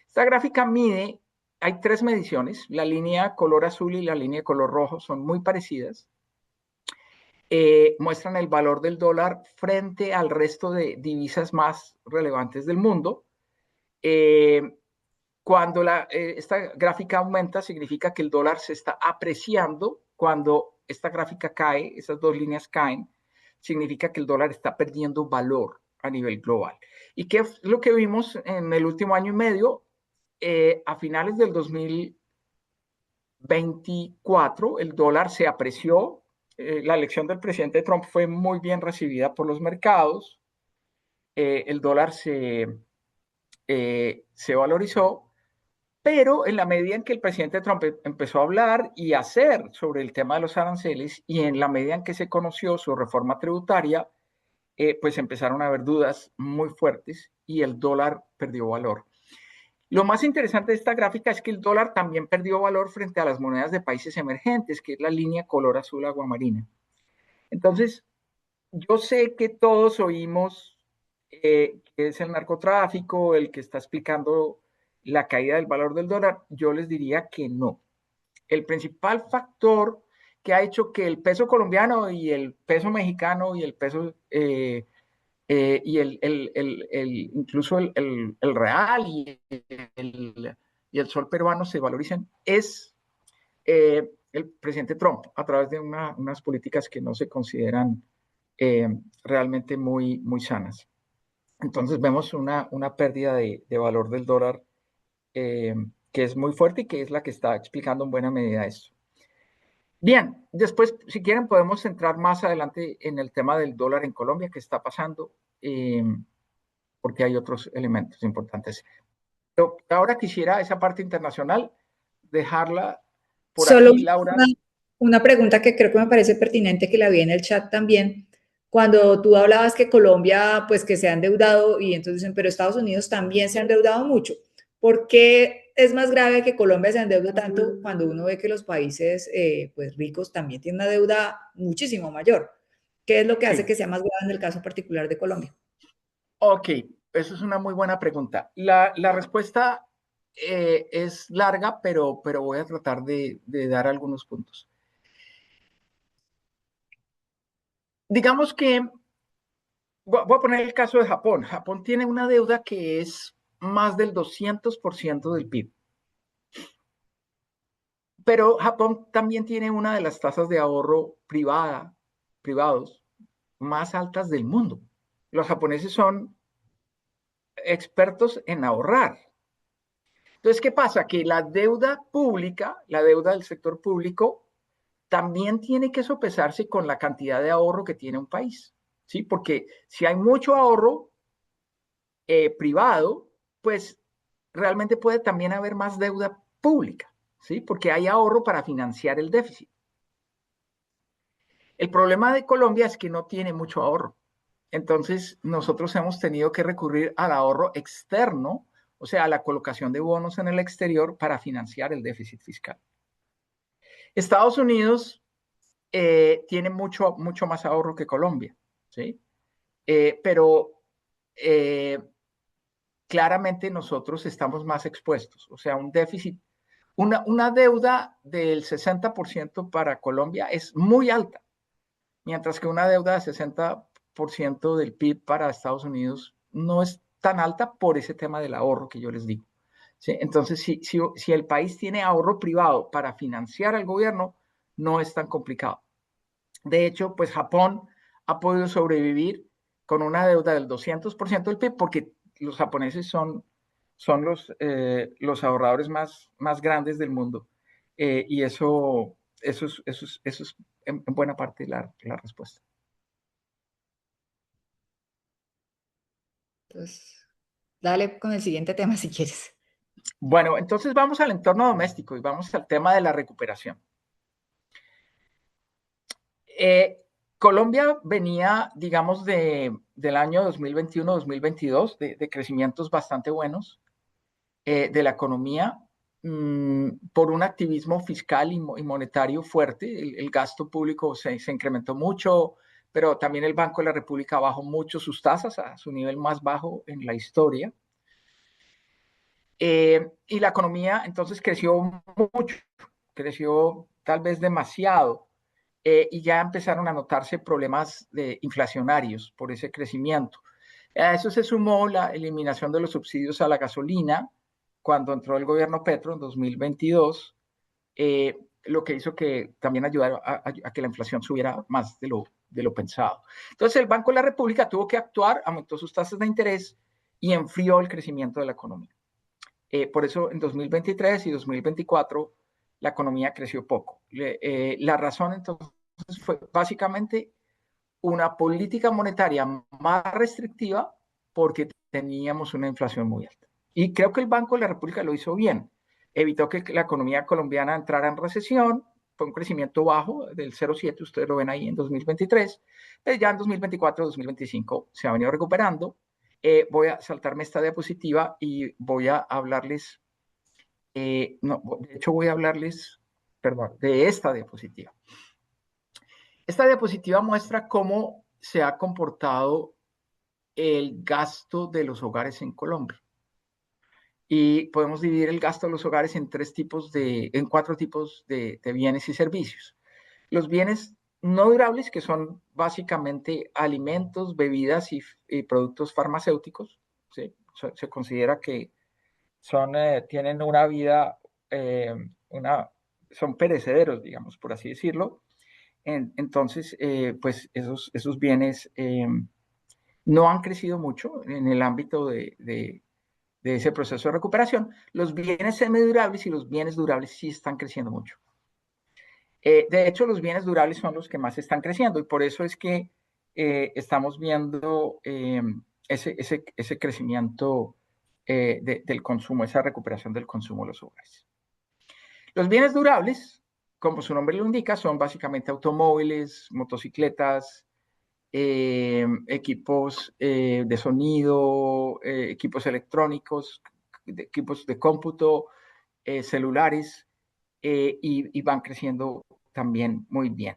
Esta gráfica mide, hay 3 mediciones, la línea color azul y la línea color rojo son muy parecidas. Muestran el valor del dólar frente al resto de divisas más relevantes del mundo. Cuando esta gráfica aumenta, significa que el dólar se está apreciando. Cuando esta gráfica cae, esas 2 líneas caen, significa que el dólar está perdiendo valor a nivel global. ¿Y qué es lo que vimos en el último año y medio? A finales del 2024, el dólar se apreció. La elección del presidente Trump fue muy bien recibida por los mercados. El dólar se valorizó, pero en la medida en que el presidente Trump empezó a hablar y a hacer sobre el tema de los aranceles, y en la medida en que se conoció su reforma tributaria, pues empezaron a haber dudas muy fuertes y el dólar perdió valor. Lo más interesante de esta gráfica es que el dólar también perdió valor frente a las monedas de países emergentes, que es la línea color azul aguamarina. Entonces, yo sé que todos oímos que es el narcotráfico el que está explicando la caída del valor del dólar. Yo les diría que no. El principal factor que ha hecho que el peso colombiano y el peso mexicano y el peso y incluso el real y y el sol peruano se valoricen es el presidente Trump, a través de unas políticas que no se consideran realmente muy sanas. Entonces vemos una pérdida de valor del dólar que es muy fuerte y que es la que está explicando en buena medida esto. Bien, después, si quieren, podemos entrar más adelante en el tema del dólar en Colombia, qué está pasando, porque hay otros elementos importantes. Pero ahora quisiera esa parte internacional dejarla por Solo aquí, Laura. una pregunta que creo que me parece pertinente, que la vi en el chat también. Cuando tú hablabas que Colombia, pues que se ha endeudado, y entonces dicen, pero Estados Unidos también se ha endeudado mucho. ¿Por qué es más grave que Colombia se endeude tanto cuando uno ve que los países pues ricos también tienen una deuda muchísimo mayor? ¿Qué es lo que hace que sea más grave en el caso particular de Colombia? Ok, eso es una muy buena pregunta. La respuesta es larga, pero voy a tratar de dar algunos puntos. Digamos que, voy a poner el caso de Japón. Japón tiene una deuda que es más del 200% del PIB. Pero Japón también tiene una de las tasas de ahorro privados más altas del mundo. Los japoneses son expertos en ahorrar. Entonces, ¿qué pasa? Que la deuda pública, la deuda del sector público, también tiene que sopesarse con la cantidad de ahorro que tiene un país, ¿sí? Porque si hay mucho ahorro privado, pues realmente puede también haber más deuda pública, ¿sí? Porque hay ahorro para financiar el déficit. El problema de Colombia es que no tiene mucho ahorro. Entonces, nosotros hemos tenido que recurrir al ahorro externo, o sea, a la colocación de bonos en el exterior para financiar el déficit fiscal. Estados Unidos tiene mucho más ahorro que Colombia, ¿sí? Pero claramente nosotros estamos más expuestos, o sea, un déficit, una deuda del 60% para Colombia es muy alta, mientras que una deuda de 60% del PIB para Estados Unidos no es tan alta por ese tema del ahorro que yo les digo. ¿Sí? Entonces, si el país tiene ahorro privado para financiar al gobierno, no es tan complicado. De hecho, pues Japón ha podido sobrevivir con una deuda del 200% del PIB porque los japoneses son los ahorradores más grandes del mundo. Y eso es en buena parte la respuesta. Entonces, dale con el siguiente tema si quieres. Bueno, entonces vamos al entorno doméstico y vamos al tema de la recuperación. Colombia venía, digamos, del año 2021-2022 de crecimientos bastante buenos de la economía por un activismo fiscal y monetario fuerte. El gasto público se incrementó mucho, pero también el Banco de la República bajó mucho sus tasas a su nivel más bajo en la historia. Y la economía entonces creció mucho, creció tal vez demasiado. Y ya empezaron a notarse problemas inflacionarios por ese crecimiento. A eso se sumó la eliminación de los subsidios a la gasolina cuando entró el gobierno Petro en 2022, lo que hizo que también ayudara a que la inflación subiera más de lo pensado. Entonces el Banco de la República tuvo que actuar, aumentó sus tasas de interés y enfrió el crecimiento de la economía. Por eso en 2023 y 2024 la economía creció poco. La razón entonces fue básicamente una política monetaria más restrictiva porque teníamos una inflación muy alta. Y creo que el Banco de la República lo hizo bien. Evitó que la economía colombiana entrara en recesión, fue un crecimiento bajo del 0,7, ustedes lo ven ahí en 2023, pero ya en 2024-2025 se ha venido recuperando. Voy a saltarme esta diapositiva y voy a hablarles, no, de hecho voy a hablarles, perdón, de esta diapositiva. Esta diapositiva muestra cómo se ha comportado el gasto de los hogares en Colombia. Y podemos dividir el gasto de los hogares en cuatro tipos de bienes y servicios. Los bienes no durables, que son básicamente alimentos, bebidas y productos farmacéuticos. ¿Sí? Se considera que tienen una vida, son perecederos, digamos, por así decirlo. Entonces, pues esos bienes no han crecido mucho en el ámbito de ese proceso de recuperación. Los bienes semidurables y los bienes durables sí están creciendo mucho. De hecho, los bienes durables son los que más están creciendo y por eso es que estamos viendo ese crecimiento del consumo, esa recuperación del consumo de los hogares. Los bienes durables, como su nombre lo indica, son básicamente automóviles, motocicletas, equipos de sonido, equipos electrónicos, equipos de cómputo, celulares, y van creciendo también muy bien.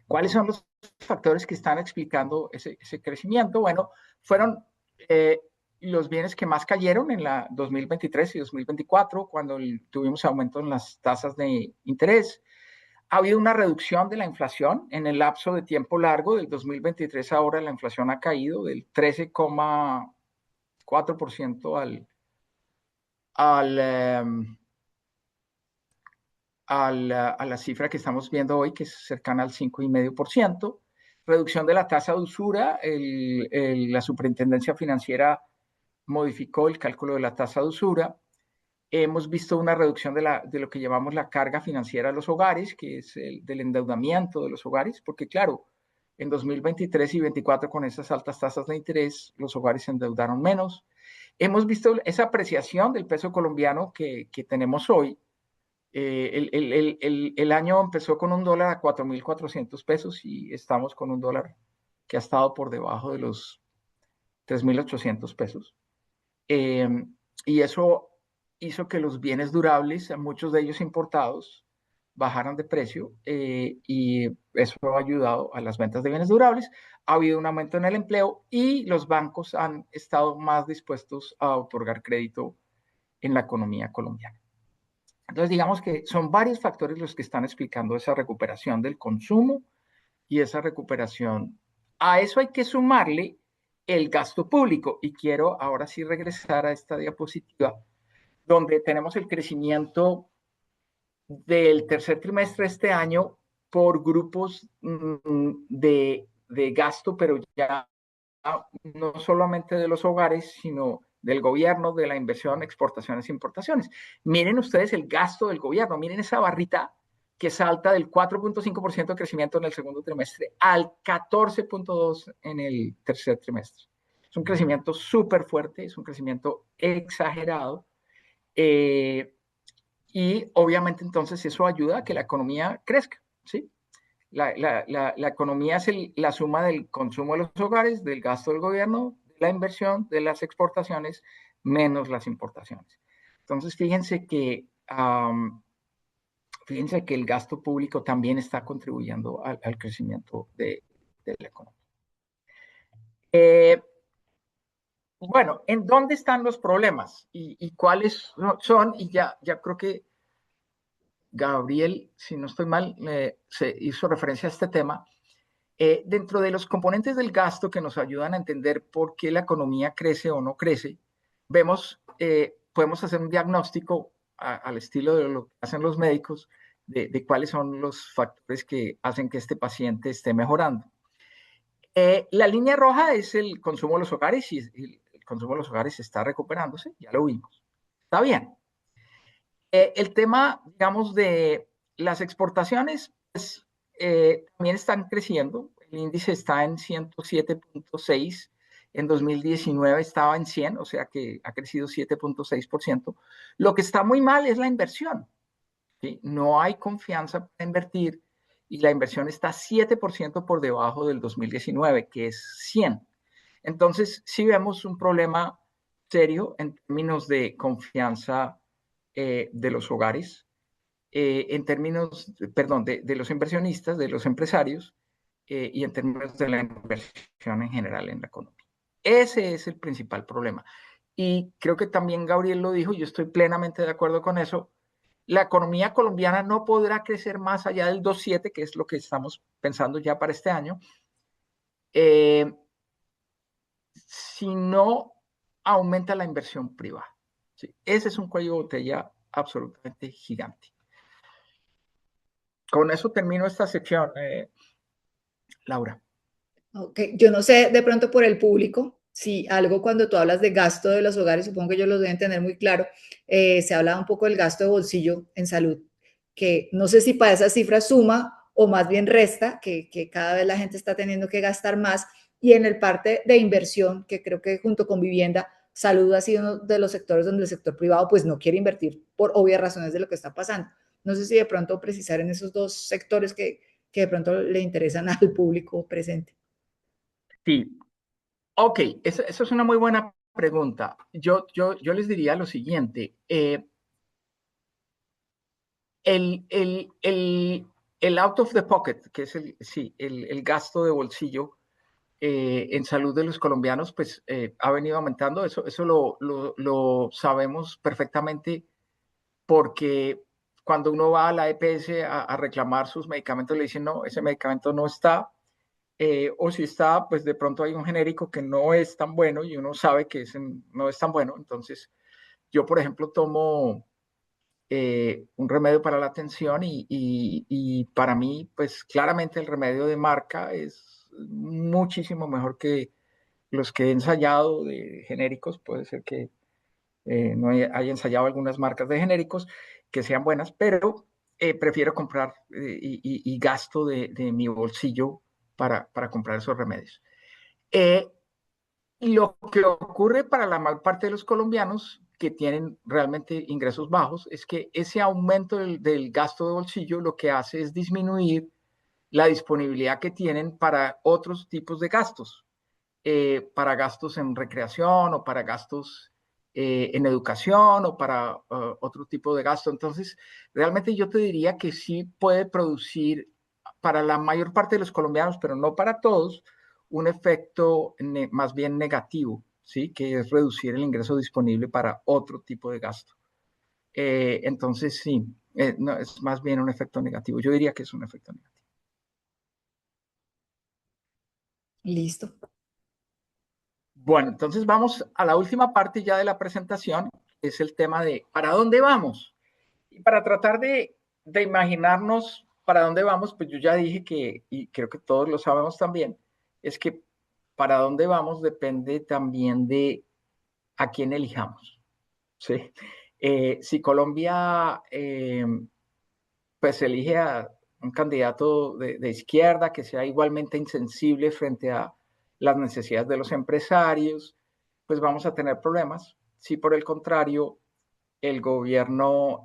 ¿Cuáles son los factores que están explicando ese crecimiento? Bueno, fueron los bienes que más cayeron en la 2023 y 2024, cuando tuvimos aumento en las tasas de interés. Ha habido una reducción de la inflación en el lapso de tiempo largo. Del 2023 ahora la inflación ha caído del 13,4% a la cifra que estamos viendo hoy, que es cercana al 5,5%. Reducción de la tasa de usura. La Superintendencia Financiera modificó el cálculo de la tasa de usura. Hemos visto una reducción de lo que llamamos la carga financiera de los hogares, que es del endeudamiento de los hogares, porque claro, en 2023 y 2024 con esas altas tasas de interés, los hogares se endeudaron menos. Hemos visto esa apreciación del peso colombiano que tenemos hoy. El año empezó con un dólar a 4.400 pesos y estamos con un dólar que ha estado por debajo de los 3.800 pesos. Y eso hizo que los bienes durables, muchos de ellos importados, bajaran de precio, y eso ha ayudado a las ventas de bienes durables. Ha habido un aumento en el empleo y los bancos han estado más dispuestos a otorgar crédito en la economía colombiana. Entonces, digamos que son varios factores los que están explicando esa recuperación del consumo y esa recuperación. A eso hay que sumarle el gasto público. Y quiero ahora sí regresar a esta diapositiva, donde tenemos el crecimiento del tercer trimestre de este año por grupos de gasto, pero ya no solamente de los hogares, sino del gobierno, de la inversión, exportaciones e importaciones. Miren ustedes el gasto del gobierno, miren esa barrita que salta del 4,5% de crecimiento en el segundo trimestre al 14,2% en el tercer trimestre. Es un crecimiento súper fuerte, es un crecimiento exagerado, y obviamente entonces eso ayuda a que la economía crezca, ¿sí? La economía es la suma del consumo de los hogares, del gasto del gobierno, de la inversión, de las exportaciones, menos las importaciones. Entonces, fíjense que el gasto público también está contribuyendo al crecimiento de la economía. Bueno, ¿en dónde están los problemas? ¿Y cuáles son? Y ya creo que Gabriel, si no estoy mal, se hizo referencia a este tema. Dentro de los componentes del gasto que nos ayudan a entender por qué la economía crece o no crece, podemos hacer un diagnóstico al estilo de lo que hacen los médicos de cuáles son los factores que hacen que este paciente esté mejorando. La línea roja es el consumo de los hogares y el consumo de los hogares está recuperándose, ya lo vimos. Está bien. El tema, digamos, de las exportaciones, pues, también están creciendo. El índice está en 107,6. En 2019 estaba en 100, o sea que ha crecido 7,6%. Lo que está muy mal es la inversión, ¿sí? No hay confianza para invertir y la inversión está 7% por debajo del 2019, que es 100. Entonces, sí vemos un problema serio en términos de confianza de los hogares, en términos, perdón, de los inversionistas, de los empresarios, y en términos de la inversión en general en la economía. Ese es el principal problema. Y creo que también Gabriel lo dijo, yo estoy plenamente de acuerdo con eso. La economía colombiana no podrá crecer más allá del 2,7, que es lo que estamos pensando ya para este año, si no aumenta la inversión privada. ¿sí? Ese es un cuello de botella absolutamente gigante. Con eso termino esta sección, Laura. Okay. Yo no sé de pronto por el público, si algo cuando tú hablas de gasto de los hogares, supongo que ellos lo deben tener muy claro, se habla un poco del gasto de bolsillo en salud, que no sé si para esa cifra suma o más bien resta, que cada vez la gente está teniendo que gastar más, y en el parte de inversión, que creo que junto con vivienda, salud ha sido uno de los sectores donde el sector privado pues no quiere invertir por obvias razones de lo que está pasando. No sé si de pronto precisar en esos dos sectores que de pronto le interesan al público presente. Sí, ok, esa es una muy buena pregunta. Yo les diría lo siguiente. El out of the pocket, que es el gasto de bolsillo en salud de los colombianos, pues ha venido aumentando. Eso lo sabemos perfectamente porque cuando uno va a la EPS a reclamar sus medicamentos, le dicen, no, ese medicamento no está. O si está, pues de pronto hay un genérico que no es tan bueno y uno sabe que no es tan bueno. Entonces, yo, por ejemplo, tomo un remedio para la tensión y para mí, pues claramente el remedio de marca es muchísimo mejor que los que he ensayado de genéricos. Puede ser que no haya ensayado algunas marcas de genéricos que sean buenas, pero prefiero comprar y gasto de mi bolsillo para comprar esos remedios. Y lo que ocurre para la mayor parte de los colombianos que tienen realmente ingresos bajos es que ese aumento del gasto de bolsillo lo que hace es disminuir la disponibilidad que tienen para otros tipos de gastos, para gastos en recreación o para gastos en educación o para otro tipo de gasto. Entonces, realmente yo te diría que sí puede producir para la mayor parte de los colombianos, pero no para todos, un efecto más bien negativo, ¿sí? Que es reducir el ingreso disponible para otro tipo de gasto. Entonces, sí, no, es más bien un efecto negativo. Yo diría que es un efecto negativo. Listo. Bueno, entonces vamos a la última parte ya de la presentación, que es el tema de ¿para dónde vamos? Y para tratar de imaginarnos para dónde vamos, pues yo ya dije que, y creo que todos lo sabemos también, es que para dónde vamos depende también de a quién elijamos, ¿sí? Si Colombia pues elige a un candidato de izquierda que sea igualmente insensible frente a las necesidades de los empresarios, pues vamos a tener problemas. Si por el contrario el gobierno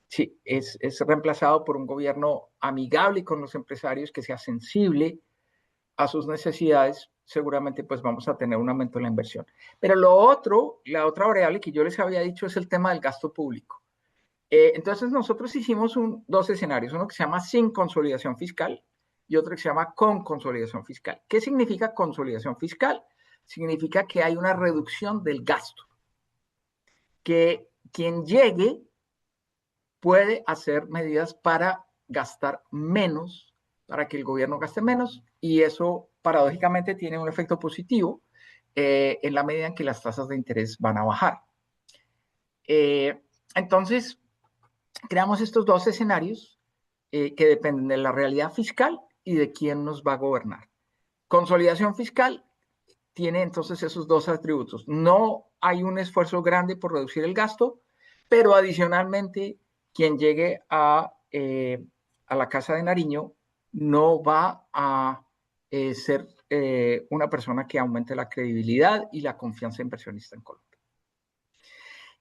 sí, es reemplazado por un gobierno amigable con los empresarios, que sea sensible a sus necesidades, seguramente pues vamos a tener un aumento en la inversión. Pero lo otro, la otra variable que yo les había dicho es el tema del gasto público. Entonces nosotros hicimos dos escenarios, uno que se llama sin consolidación fiscal y otro que se llama con consolidación fiscal. ¿Qué significa consolidación fiscal? Significa que hay una reducción del gasto, que quien llegue puede hacer medidas para gastar menos, para que el gobierno gaste menos, y eso paradójicamente tiene un efecto positivo en la medida en que las tasas de interés van a bajar. Entonces, creamos estos dos escenarios que dependen de la realidad fiscal y de quién nos va a gobernar. Consolidación fiscal tiene entonces esos dos atributos. No hay un esfuerzo grande por reducir el gasto, pero adicionalmente quien llegue a la Casa de Nariño no va a ser una persona que aumente la credibilidad y la confianza inversionista en Colombia.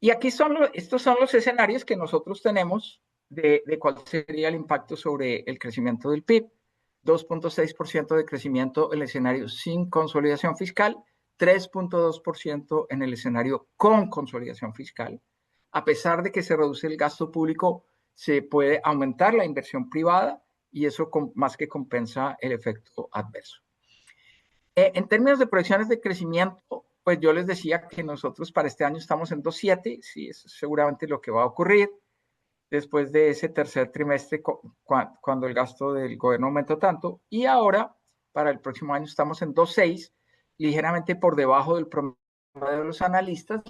Y aquí estos son los escenarios que nosotros tenemos de cuál sería el impacto sobre el crecimiento del PIB. 2.6% de crecimiento en el escenario sin consolidación fiscal, 3.2% en el escenario con consolidación fiscal. A pesar de que se reduce el gasto público, se puede aumentar la inversión privada y eso más que compensa el efecto adverso. En términos de proyecciones de crecimiento, pues yo les decía que nosotros para este año estamos en 2.7, sí, es seguramente lo que va a ocurrir después de ese tercer trimestre cuando el gasto del gobierno aumentó tanto, y ahora para el próximo año estamos en 2.6, ligeramente por debajo del promedio de los analistas.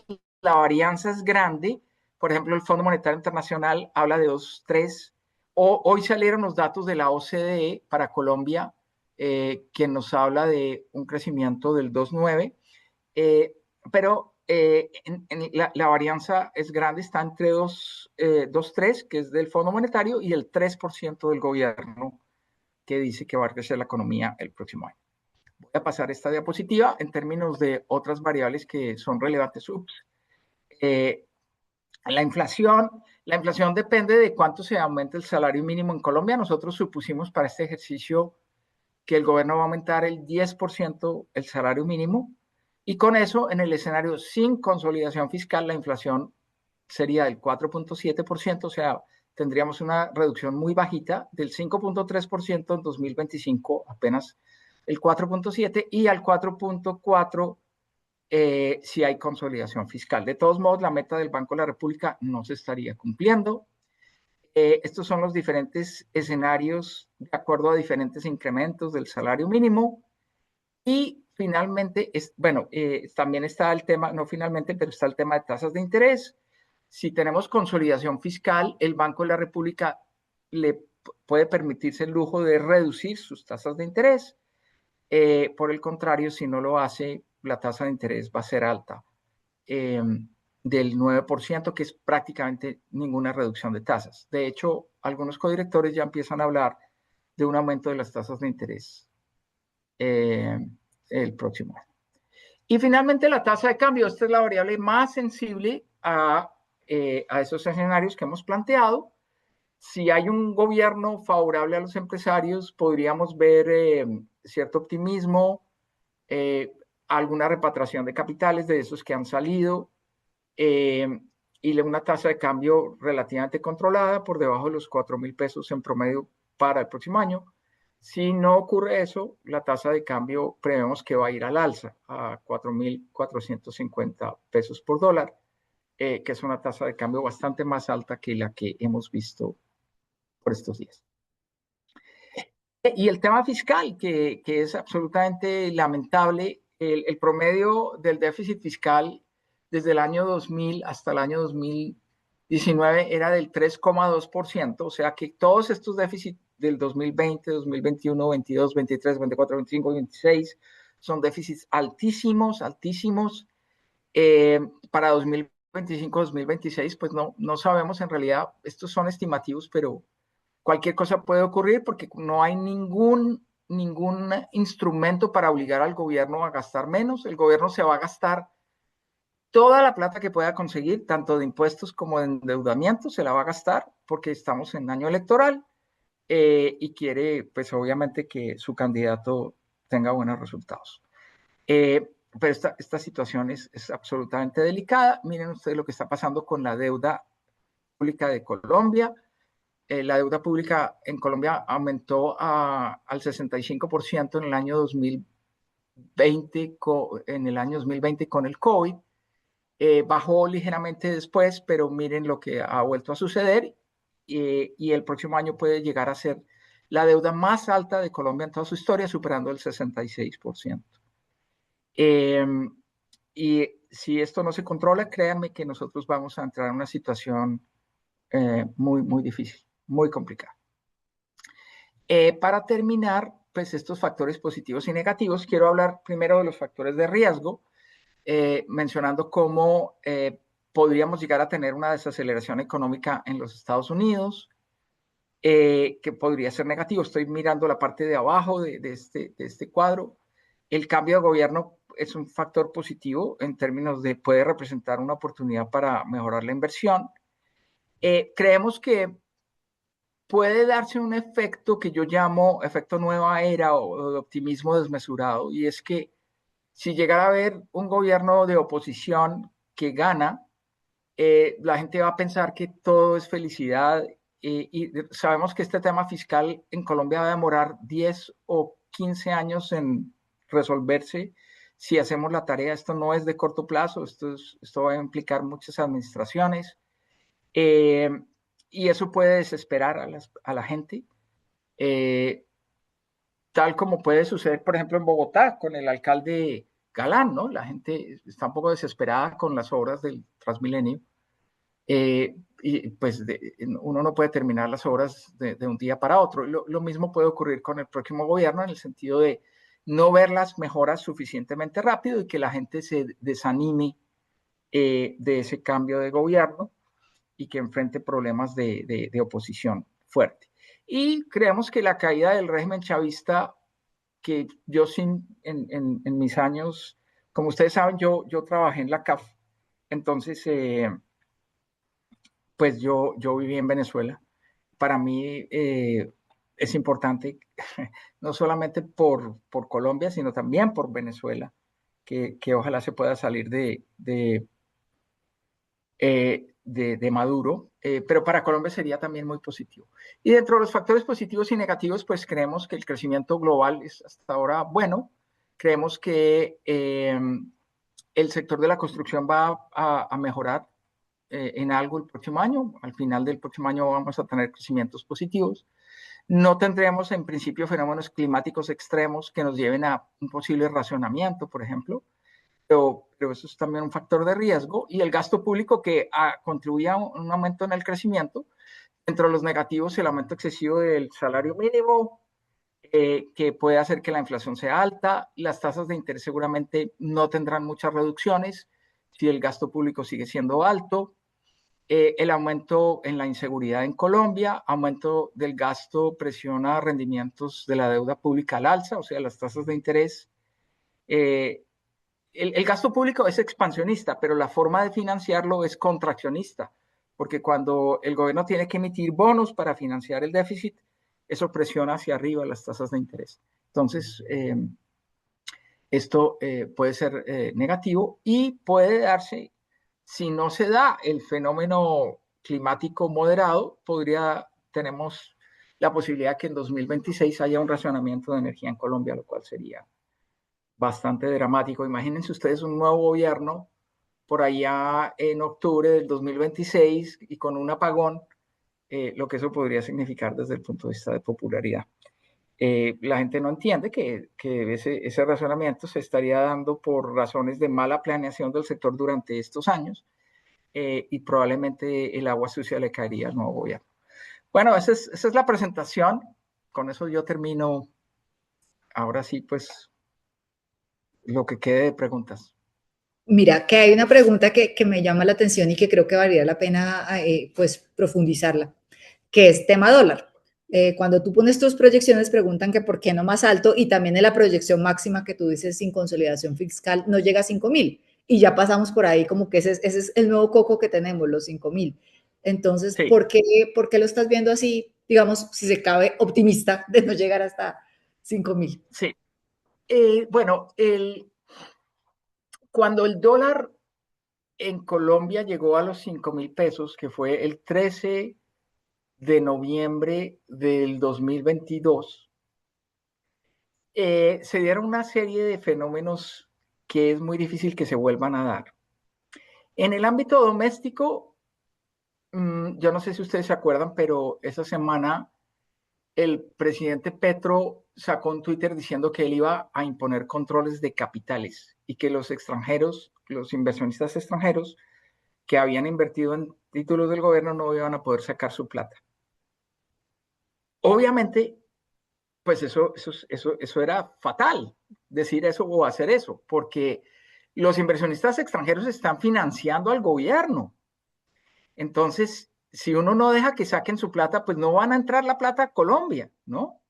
la varianza es grande. Por ejemplo, el Fondo Monetario Internacional habla de 2,3. Hoy salieron los datos de la OCDE para Colombia, que nos habla de un crecimiento del 2,9. Pero la varianza es grande, está entre 2,3, que es del Fondo Monetario, y el 3% del gobierno, que dice que va a crecer la economía el próximo año. Voy a pasar esta diapositiva en términos de otras variables que son relevantes. La inflación depende de cuánto se aumente el salario mínimo en Colombia. Nosotros supusimos para este ejercicio que el gobierno va a aumentar el 10% el salario mínimo, y con eso, en el escenario sin consolidación fiscal, la inflación sería del 4,7%, o sea, tendríamos una reducción muy bajita, del 5,3% en 2025, apenas el 4,7%, y al 4,4% si hay consolidación fiscal. De todos modos, la meta del Banco de la República no se estaría cumpliendo. Estos son los diferentes escenarios de acuerdo a diferentes incrementos del salario mínimo. Y finalmente, también está el tema, no finalmente, pero está el tema de tasas de interés. Si tenemos consolidación fiscal, el Banco de la República le puede permitirse el lujo de reducir sus tasas de interés. Por el contrario, si no lo hace, la tasa de interés va a ser alta, del 9%, que es prácticamente ninguna reducción de tasas. De hecho, algunos codirectores ya empiezan a hablar de un aumento de las tasas de interés el próximo año. Y finalmente, la tasa de cambio. Esta es la variable más sensible a esos escenarios que hemos planteado. Si hay un gobierno favorable a los empresarios, podríamos ver cierto optimismo, alguna repatriación de capitales de esos que han salido, y una tasa de cambio relativamente controlada por debajo de los 4.000 pesos en promedio para el próximo año. Si no ocurre eso, la tasa de cambio prevemos que va a ir al alza a 4.450 pesos por dólar, que es una tasa de cambio bastante más alta que la que hemos visto por estos días. Y el tema fiscal, que es absolutamente lamentable. El promedio del déficit fiscal desde el año 2000 hasta el año 2019 era del 3,2%, o sea que todos estos déficits del 2020, 2021, 22, 23, 24, 25 y 26 son déficits altísimos, altísimos. Para 2025, 2026, pues no sabemos en realidad, estos son estimativos, pero cualquier cosa puede ocurrir porque no hay ningún instrumento para obligar al gobierno a gastar menos. El gobierno se va a gastar toda la plata que pueda conseguir, tanto de impuestos como de endeudamiento, se la va a gastar porque estamos en año electoral, y quiere, pues obviamente, que su candidato tenga buenos resultados. Pero esta situación es absolutamente delicada. Miren ustedes lo que está pasando con la deuda pública de Colombia. La deuda pública en Colombia aumentó al 65% en el año 2020, con el COVID. Bajó ligeramente después, pero miren lo que ha vuelto a suceder, y el próximo año puede llegar a ser la deuda más alta de Colombia en toda su historia, superando el 66%. Y si esto no se controla, créanme que nosotros vamos a entrar en una situación muy, muy difícil, muy complicada. Para terminar, pues estos factores positivos y negativos, quiero hablar primero de los factores de riesgo, mencionando cómo podríamos llegar a tener una desaceleración económica en los Estados Unidos, que podría ser negativo. Estoy mirando la parte de abajo de este cuadro. El cambio de gobierno es un factor positivo en términos de puede representar una oportunidad para mejorar la inversión. Creemos que puede darse un efecto que yo llamo efecto nueva era o de optimismo desmesurado, y es que si llegara a haber un gobierno de oposición que gana, la gente va a pensar que todo es felicidad, y sabemos que este tema fiscal en Colombia va a demorar 10 o 15 años en resolverse si hacemos la tarea. Esto no es de corto plazo, esto va a implicar muchas administraciones, y eso puede desesperar a la gente, tal como puede suceder, por ejemplo, en Bogotá, con el alcalde galán, ¿no? La gente está un poco desesperada con las obras del Transmilenio. Y pues uno no puede terminar las obras de un día para otro. Lo mismo puede ocurrir con el próximo gobierno en el sentido de no ver las mejoras suficientemente rápido y que la gente se desanime de ese cambio de gobierno y que enfrente problemas de oposición fuerte. Y creemos que la caída del régimen chavista, que yo en mis años, como ustedes saben, yo trabajé en la CAF, entonces pues yo viví en Venezuela. Para mí es importante, no solamente por Colombia, sino también por Venezuela, que ojalá se pueda salir de Maduro, pero para Colombia sería también muy positivo. Y dentro de los factores positivos y negativos, pues creemos que el crecimiento global es hasta ahora bueno. Creemos que el sector de la construcción va a mejorar en algo el próximo año. Al final del próximo año vamos a tener crecimientos positivos. No tendremos en principio fenómenos climáticos extremos que nos lleven a un posible racionamiento, por ejemplo, pero eso es también un factor de riesgo. Y el gasto público que contribuye a un aumento en el crecimiento. Entre los negativos, el aumento excesivo del salario mínimo, que puede hacer que la inflación sea alta. Las tasas de interés seguramente no tendrán muchas reducciones si el gasto público sigue siendo alto. El aumento en la inseguridad en Colombia, aumento del gasto presiona rendimientos de la deuda pública al alza, o sea, las tasas de interés. El gasto público es expansionista, pero la forma de financiarlo es contraccionista, porque cuando el gobierno tiene que emitir bonos para financiar el déficit, eso presiona hacia arriba las tasas de interés. Entonces, esto puede ser negativo y puede darse, si no se da el fenómeno climático moderado, tenemos la posibilidad que en 2026 haya un racionamiento de energía en Colombia, lo cual sería bastante dramático. Imagínense ustedes un nuevo gobierno por allá en octubre del 2026 y con un apagón, lo que eso podría significar desde el punto de vista de popularidad. La gente no entiende que ese razonamiento se estaría dando por razones de mala planeación del sector durante estos años y probablemente el agua sucia le caería al nuevo gobierno. Bueno, esa es la presentación. Con eso yo termino. Ahora sí, pues, lo que quede de preguntas. Mira, que hay una pregunta que me llama la atención y que creo que valdría la pena pues profundizarla, que es tema dólar. Cuando tú pones tus proyecciones, preguntan que por qué no más alto y también en la proyección máxima que tú dices sin consolidación fiscal no llega a 5.000 y ya pasamos por ahí como que ese es el nuevo coco que tenemos, los 5.000. Entonces, Sí. ¿por qué lo estás viendo así, digamos, si se cabe optimista de no llegar hasta 5.000? Sí. Bueno, cuando el dólar en Colombia llegó a los 5.000 pesos, que fue el 13 de noviembre del 2022, se dieron una serie de fenómenos que es muy difícil que se vuelvan a dar. En el ámbito doméstico, yo no sé si ustedes se acuerdan, pero esa semana el presidente Petro sacó un Twitter diciendo que él iba a imponer controles de capitales y que los extranjeros, los inversionistas extranjeros que habían invertido en títulos del gobierno no iban a poder sacar su plata. Obviamente, pues eso era fatal, decir eso o hacer eso, porque los inversionistas extranjeros están financiando al gobierno. Entonces, si uno no deja que saquen su plata, pues no van a entrar la plata a Colombia, ¿no?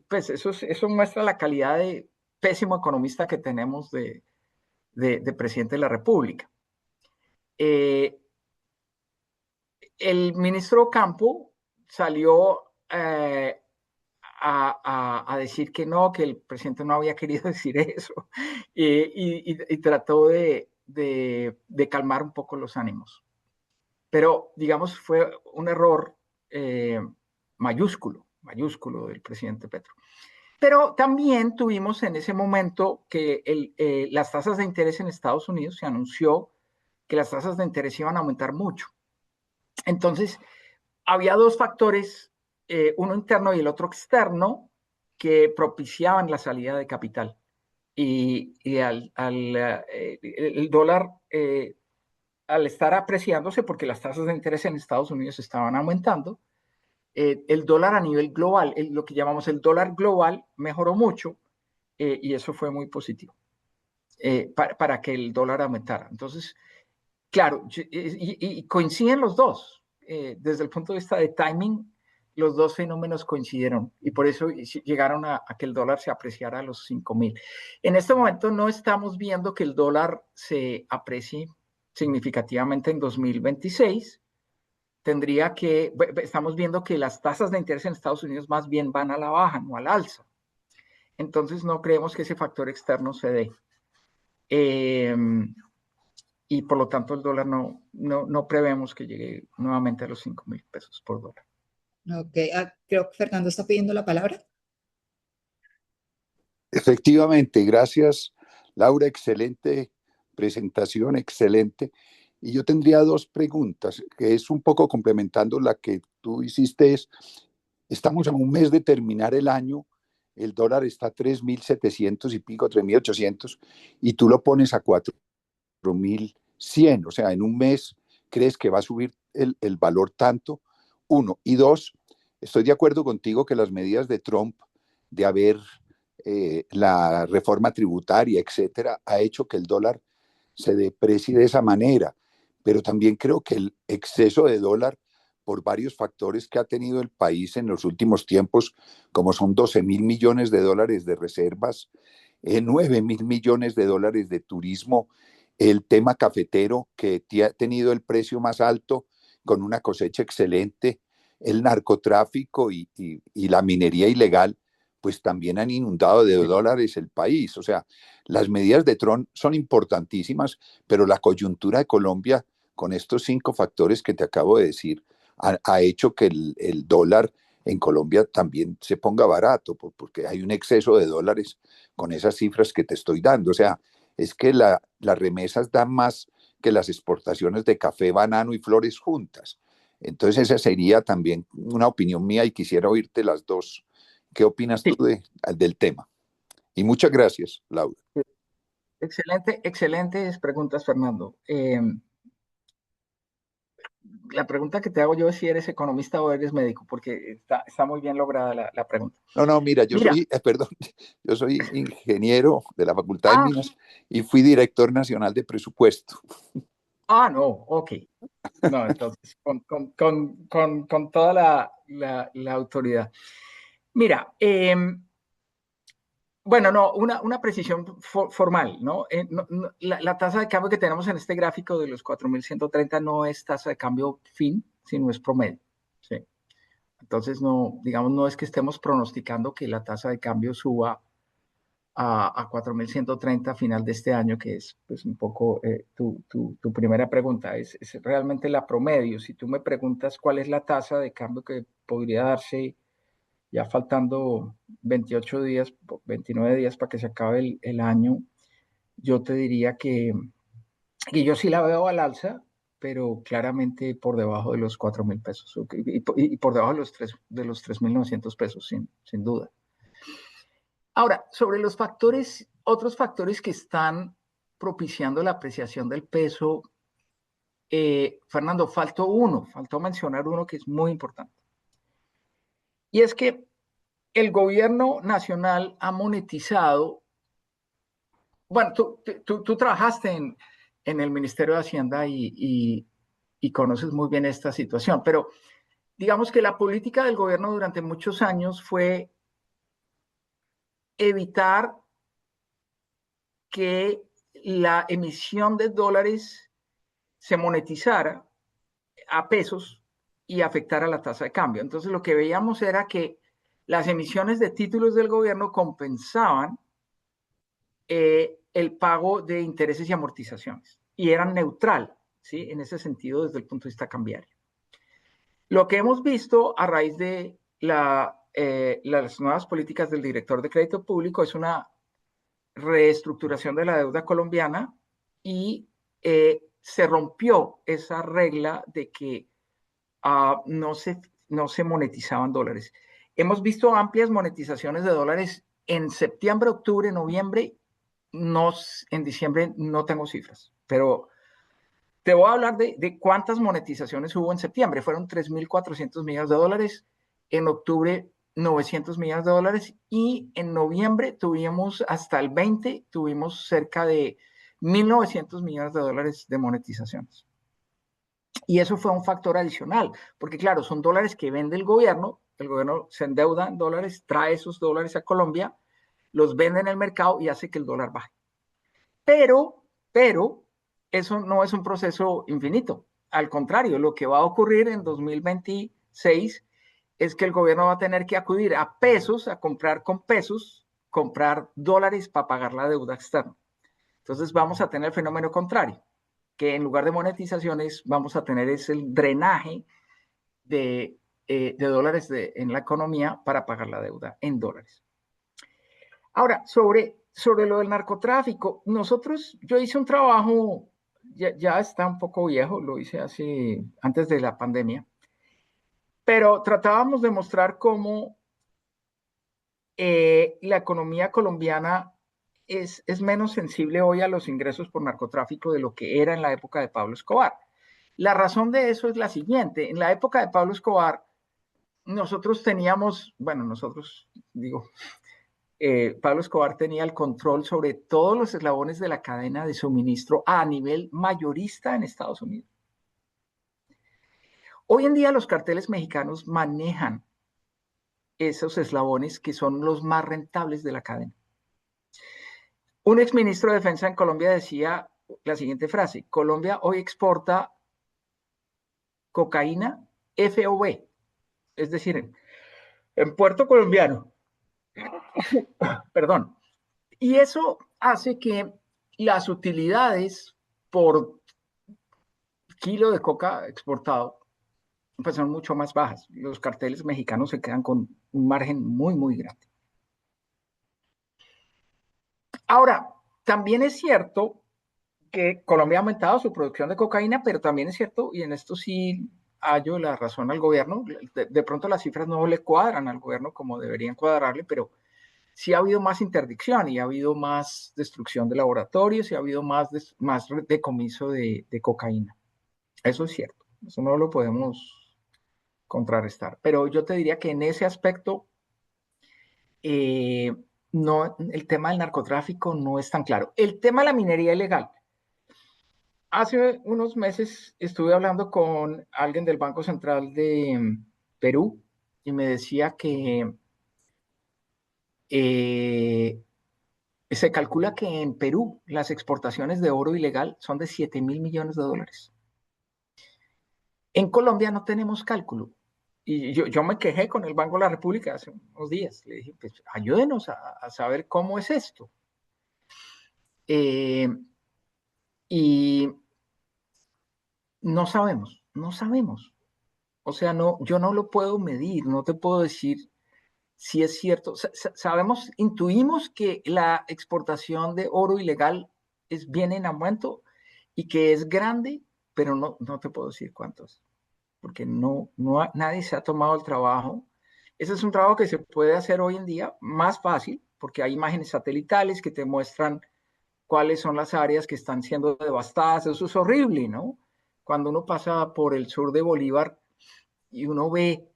Pues eso muestra la calidad de pésimo economista que tenemos de presidente de la República. El ministro Campo salió a decir que no, que el presidente no había querido decir eso y trató de calmar un poco los ánimos. Pero, digamos, fue un error mayúsculo del presidente Petro. Pero también tuvimos en ese momento que las tasas de interés en Estados Unidos, se anunció que las tasas de interés iban a aumentar mucho. Entonces, había dos factores, uno interno y el otro externo, que propiciaban la salida de capital. y el dólar, al estar apreciándose, porque las tasas de interés en Estados Unidos estaban aumentando, el dólar a nivel global, lo que llamamos el dólar global, mejoró mucho, y eso fue muy positivo para que el dólar aumentara. Entonces, claro, y coinciden los dos. Desde el punto de vista de timing, los dos fenómenos coincidieron y por eso llegaron a que el dólar se apreciara a los 5.000. En este momento no estamos viendo que el dólar se aprecie significativamente en 2026. Estamos viendo que las tasas de interés en Estados Unidos más bien van a la baja, no al alza. Entonces no creemos que ese factor externo se dé. Y por lo tanto el dólar no prevemos que llegue nuevamente a los 5.000 pesos por dólar. Ok, creo que Fernando está pidiendo la palabra. Efectivamente, gracias Laura, excelente presentación, excelente. Y yo tendría dos preguntas, que es un poco complementando la que tú hiciste. Estamos a un mes de terminar el año, el dólar está a 3.700 y pico, 3.800, y tú lo pones a 4.100. O sea, en un mes, ¿crees que va a subir el valor tanto? Uno. Y dos, estoy de acuerdo contigo que las medidas de Trump de haber la reforma tributaria, etcétera, ha hecho que el dólar se deprecie de esa manera. Pero también creo que el exceso de dólar, por varios factores que ha tenido el país en los últimos tiempos, como son 12.000 millones de dólares de reservas, 9.000 millones de dólares de turismo, el tema cafetero que ha tenido el precio más alto con una cosecha excelente, el narcotráfico y la minería ilegal, pues también han inundado de dólares el país. O sea, las medidas de Trump son importantísimas, pero la coyuntura de Colombia, con estos 5 factores que te acabo de decir, ha hecho que el dólar en Colombia también se ponga barato, porque hay un exceso de dólares con esas cifras que te estoy dando. O sea, es que las remesas dan más que las exportaciones de café, banano y flores juntas. Entonces esa sería también una opinión mía y quisiera oírte las dos. ¿Qué opinas tú del tema? Y muchas gracias, Laura. Excelentes preguntas, Fernando. La pregunta que te hago yo es si eres economista o eres médico, porque está muy bien lograda la pregunta. No, mira, perdón, yo soy ingeniero de la Facultad de Minas y fui director nacional de presupuesto. No, ok. No, entonces, con toda la autoridad. Mira, bueno, no, una precisión formal, ¿no? La tasa de cambio que tenemos en este gráfico de los 4.130 no es tasa de cambio fin, sino es promedio, ¿sí? Entonces, no, digamos, no es que estemos pronosticando que la tasa de cambio suba a 4.130 a final de este año, que es pues un poco tu primera pregunta, es realmente la promedio. Si tú me preguntas cuál es la tasa de cambio que podría darse ya faltando 28 días, 29 días para que se acabe el año, yo te diría que yo sí la veo al alza, pero claramente por debajo de los 4.000 pesos y por debajo de los 3.900 pesos, sin duda. Ahora, sobre los otros factores que están propiciando la apreciación del peso, Fernando, faltó mencionar uno que es muy importante. Y es que el gobierno nacional ha monetizado, bueno, tú trabajaste en el Ministerio de Hacienda y conoces muy bien esta situación, pero digamos que la política del gobierno durante muchos años fue evitar que la emisión de dólares se monetizara a pesos y afectara la tasa de cambio. Entonces lo que veíamos era que las emisiones de títulos del gobierno compensaban el pago de intereses y amortizaciones y eran neutral, ¿sí? En ese sentido desde el punto de vista cambiario. Lo que hemos visto a raíz de las nuevas políticas del director de crédito público es una reestructuración de la deuda colombiana y se rompió esa regla de que no se monetizaban dólares. Hemos visto amplias monetizaciones de dólares en septiembre, octubre, noviembre en diciembre no tengo cifras, pero te voy a hablar de cuántas monetizaciones hubo en septiembre. Fueron 3.400 millones de dólares. En octubre, 900 millones de dólares. Y en noviembre tuvimos, hasta el 20, tuvimos cerca de 1.900 millones de dólares de monetizaciones. Y eso fue un factor adicional, porque claro, son dólares que vende el gobierno se endeuda en dólares, trae esos dólares a Colombia, los vende en el mercado y hace que el dólar baje. Pero eso no es un proceso infinito. Al contrario, lo que va a ocurrir en 2026 es que el gobierno va a tener que acudir a pesos, a comprar con pesos, comprar dólares para pagar la deuda externa. Entonces vamos a tener el fenómeno contrario, que en lugar de monetizaciones vamos a tener es el drenaje de dólares en la economía para pagar la deuda en dólares. Ahora, sobre lo del narcotráfico, yo hice un trabajo, ya está un poco viejo, lo hice antes de la pandemia, pero tratábamos de mostrar cómo la economía colombiana es menos sensible hoy a los ingresos por narcotráfico de lo que era en la época de Pablo Escobar. La razón de eso es la siguiente: en la época de Pablo Escobar, Pablo Escobar tenía el control sobre todos los eslabones de la cadena de suministro a nivel mayorista en Estados Unidos. Hoy en día los carteles mexicanos manejan esos eslabones que son los más rentables de la cadena. Un exministro de Defensa en Colombia decía la siguiente frase: Colombia hoy exporta cocaína FOB, es decir, en puerto colombiano. Perdón. Y eso hace que las utilidades por kilo de coca exportado pues son mucho más bajas. Los carteles mexicanos se quedan con un margen muy, muy grande. Ahora, también es cierto que Colombia ha aumentado su producción de cocaína, pero también es cierto, y en esto sí hallo la razón al gobierno, de pronto las cifras no le cuadran al gobierno como deberían cuadrarle, pero sí ha habido más interdicción y ha habido más destrucción de laboratorios y ha habido más decomiso de cocaína. Eso es cierto, eso no lo podemos contrarrestar. Pero yo te diría que en ese aspecto, no, el tema del narcotráfico no es tan claro. El tema de la minería ilegal. Hace unos meses estuve hablando con alguien del Banco Central de Perú y me decía que se calcula que en Perú las exportaciones de oro ilegal son de 7.000 millones de dólares. En Colombia no tenemos cálculo. Y yo me quejé con el Banco de la República hace unos días. Le dije, pues ayúdenos a saber cómo es esto. Y no sabemos. O sea, yo no lo puedo medir, no te puedo decir si es cierto. Intuimos que la exportación de oro ilegal viene en aumento y que es grande, pero no te puedo decir cuántos, porque nadie se ha tomado el trabajo. Ese es un trabajo que se puede hacer hoy en día más fácil, porque hay imágenes satelitales que te muestran cuáles son las áreas que están siendo devastadas. Eso es horrible, ¿no? Cuando uno pasa por el sur de Bolívar y uno ve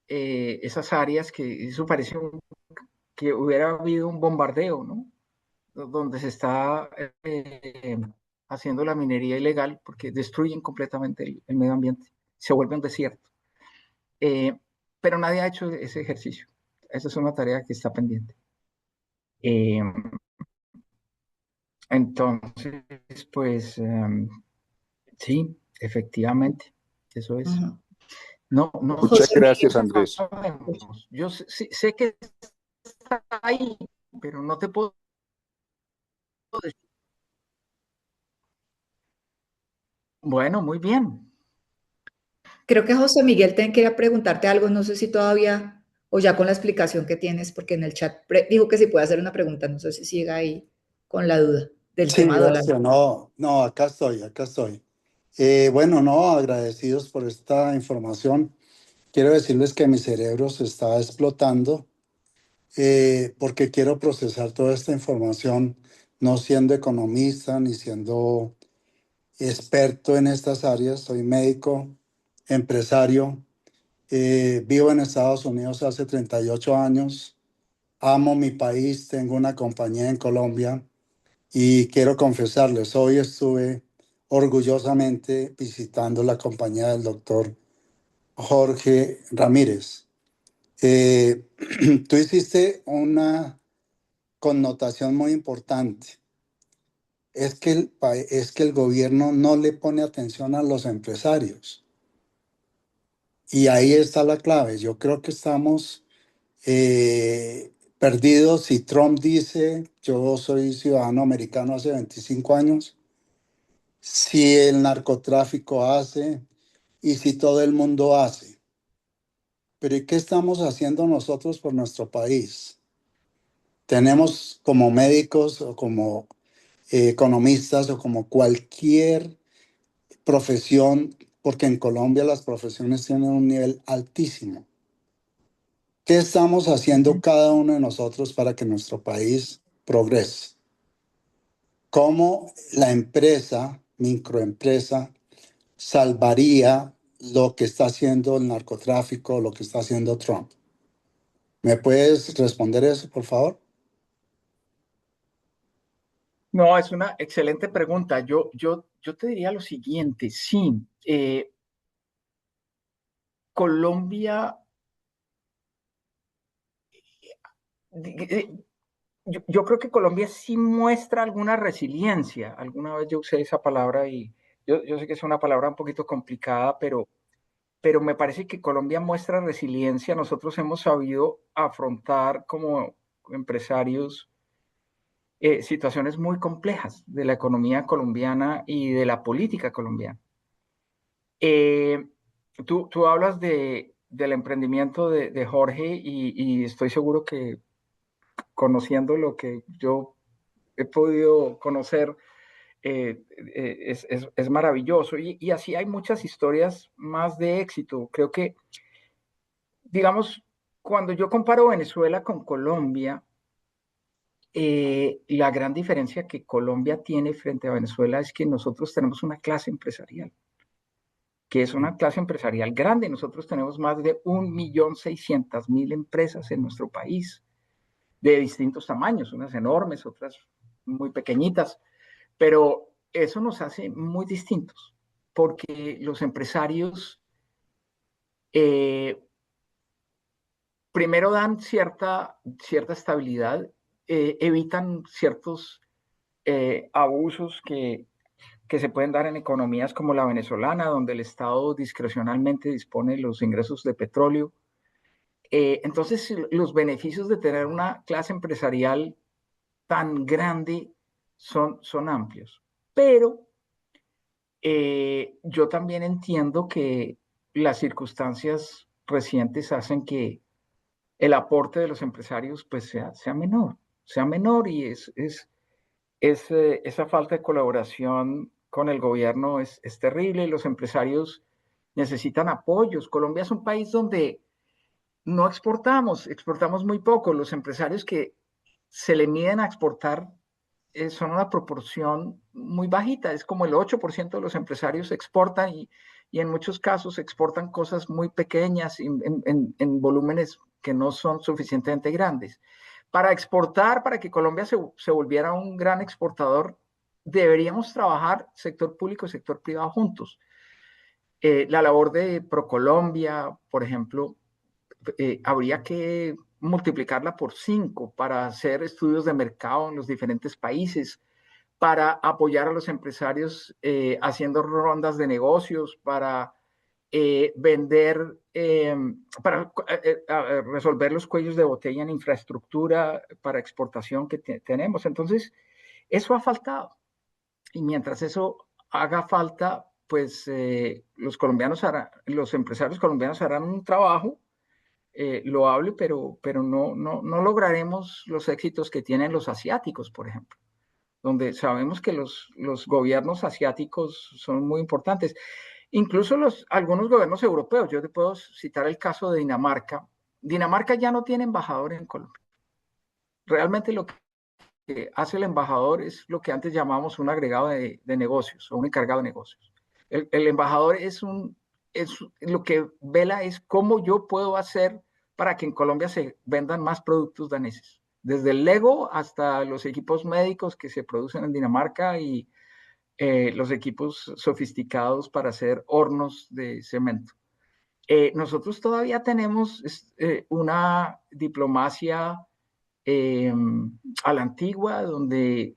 esas áreas, que eso parece que hubiera habido un bombardeo, ¿no? Donde se está haciendo la minería ilegal, porque destruyen completamente el medio ambiente, se vuelve un desierto. Pero nadie ha hecho ese ejercicio. Esa es una tarea que está pendiente. Entonces, pues, sí, efectivamente, eso es. Muchas gracias, Andrés. Yo sé que está ahí, pero no te puedo decir. Bueno, muy bien. Creo que José Miguel quería preguntarte algo, no sé si todavía, o ya con la explicación que tienes, porque en el chat dijo que si puede hacer una pregunta, no sé si sigue ahí con la duda del tema dólar. Gracias. No, acá estoy. Bueno, no, agradecidos por esta información. Quiero decirles que mi cerebro se está explotando porque quiero procesar toda esta información no siendo economista ni siendo experto en estas áreas. Soy médico, empresario, vivo en Estados Unidos hace 38 años, amo mi país, tengo una compañía en Colombia y quiero confesarles, hoy estuve orgullosamente visitando la compañía del doctor Jorge Ramírez. Tú hiciste una connotación muy importante. Es que el gobierno no le pone atención a los empresarios. Y ahí está la clave. Yo creo que estamos perdidos. Si Trump dice, yo soy ciudadano americano hace 25 años, si el narcotráfico hace y si todo el mundo hace. Pero ¿y qué estamos haciendo nosotros por nuestro país? Tenemos como médicos o como economistas o como cualquier profesión, porque en Colombia las profesiones tienen un nivel altísimo. ¿Qué estamos haciendo cada uno de nosotros para que nuestro país progrese? ¿Cómo la empresa, microempresa, salvaría lo que está haciendo el narcotráfico, lo que está haciendo Trump? ¿Me puedes responder eso, por favor? No, es una excelente pregunta. Yo te diría lo siguiente, sí, Colombia, yo creo que Colombia sí muestra alguna resiliencia. Alguna vez yo usé esa palabra y yo sé que es una palabra un poquito complicada, pero me parece que Colombia muestra resiliencia. Nosotros hemos sabido afrontar como empresarios situaciones muy complejas de la economía colombiana y de la política colombiana. Eh, tú hablas del emprendimiento de Jorge y estoy seguro que conociendo lo que yo he podido conocer, es maravilloso. Y así hay muchas historias más de éxito. Creo que, digamos, cuando yo comparo Venezuela con Colombia, la gran diferencia que Colombia tiene frente a Venezuela es que nosotros tenemos una clase empresarial, que es una clase empresarial grande. Nosotros tenemos más de 1.600.000 empresas en nuestro país, de distintos tamaños, unas enormes, otras muy pequeñitas, pero eso nos hace muy distintos, porque los empresarios primero dan cierta estabilidad, evitan ciertos abusos que se pueden dar en economías como la venezolana, donde el Estado discrecionalmente dispone los ingresos de petróleo. Entonces, los beneficios de tener una clase empresarial tan grande son amplios. Pero yo también entiendo que las circunstancias recientes hacen que el aporte de los empresarios pues sea menor y esa falta de colaboración con el gobierno es terrible. Los empresarios necesitan apoyos. Colombia es un país donde no exportamos muy poco. Los empresarios que se le miden a exportar son una proporción muy bajita. Es como el 8% de los empresarios exportan y en muchos casos exportan cosas muy pequeñas en volúmenes que no son suficientemente grandes. Para exportar, para que Colombia se volviera un gran exportador, deberíamos trabajar sector público y sector privado juntos. La labor de ProColombia, por ejemplo, habría que multiplicarla por 5 para hacer estudios de mercado en los diferentes países, para apoyar a los empresarios haciendo rondas de negocios, para vender, para resolver los cuellos de botella en infraestructura para exportación que tenemos. Entonces, eso ha faltado. Y mientras eso haga falta, pues los empresarios colombianos harán un trabajo loable, pero no lograremos los éxitos que tienen los asiáticos, por ejemplo, donde sabemos que los gobiernos asiáticos son muy importantes. Incluso algunos gobiernos europeos, yo te puedo citar el caso de Dinamarca. Dinamarca ya no tiene embajador en Colombia. Realmente lo que que hace el embajador es lo que antes llamábamos un agregado de negocios o un encargado de negocios. El embajador es lo que vela es cómo yo puedo hacer para que en Colombia se vendan más productos daneses. Desde el Lego hasta los equipos médicos que se producen en Dinamarca y los equipos sofisticados para hacer hornos de cemento. Nosotros todavía tenemos una diplomacia a la antigua donde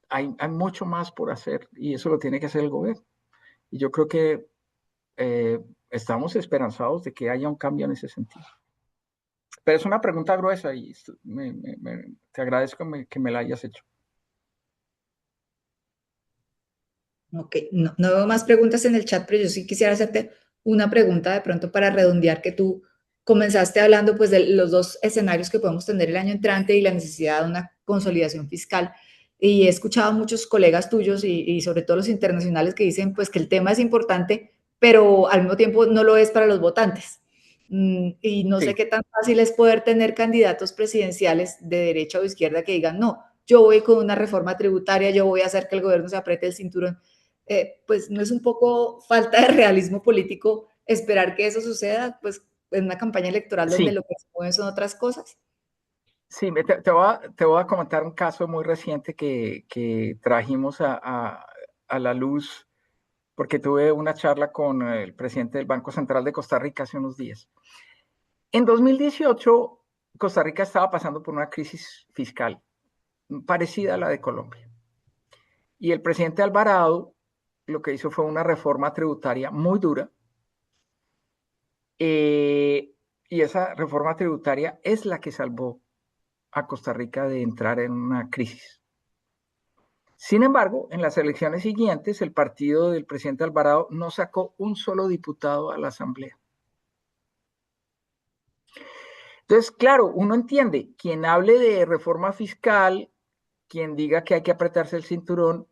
hay mucho más por hacer y eso lo tiene que hacer el gobierno. Y yo creo que estamos esperanzados de que haya un cambio en ese sentido. Pero es una pregunta gruesa y te agradezco que me la hayas hecho. Ok, no veo más preguntas en el chat, pero yo sí quisiera hacerte una pregunta de pronto para redondear que tú comenzaste hablando pues de los dos escenarios que podemos tener el año entrante y la necesidad de una consolidación fiscal. Y he escuchado a muchos colegas tuyos y sobre todo los internacionales que dicen pues que el tema es importante, pero al mismo tiempo no lo es para los votantes. Y no sé Sí. qué tan fácil es poder tener candidatos presidenciales de derecha o izquierda que digan, no, yo voy con una reforma tributaria, yo voy a hacer que el gobierno se apriete el cinturón. Pues no es un poco falta de realismo político esperar que eso suceda, pues en una campaña electoral donde Sí. lo que se mueve son otras cosas. Sí, te voy a comentar un caso muy reciente que trajimos a la luz porque tuve una charla con el presidente del Banco Central de Costa Rica hace unos días. En 2018, Costa Rica estaba pasando por una crisis fiscal parecida a la de Colombia. Y el presidente Alvarado lo que hizo fue una reforma tributaria muy dura. Y esa reforma tributaria es la que salvó a Costa Rica de entrar en una crisis. Sin embargo, en las elecciones siguientes, el partido del presidente Alvarado no sacó un solo diputado a la Asamblea. Entonces, claro, uno entiende, quien hable de reforma fiscal, quien diga que hay que apretarse el cinturón,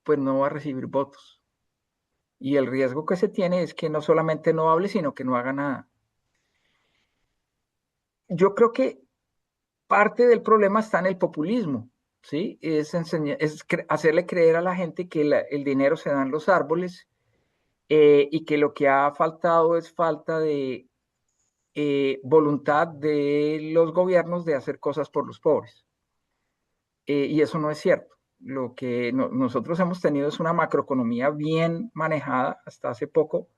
pues no va a recibir votos. Y el riesgo que se tiene es que no solamente no hable, sino que no haga nada. Yo creo que parte del problema está en el populismo, ¿sí? Es hacerle creer a la gente que el dinero se da en los árboles y que lo que ha faltado es falta de voluntad de los gobiernos de hacer cosas por los pobres. Y eso no es cierto. Lo que nosotros hemos tenido es una macroeconomía bien manejada hasta hace poco,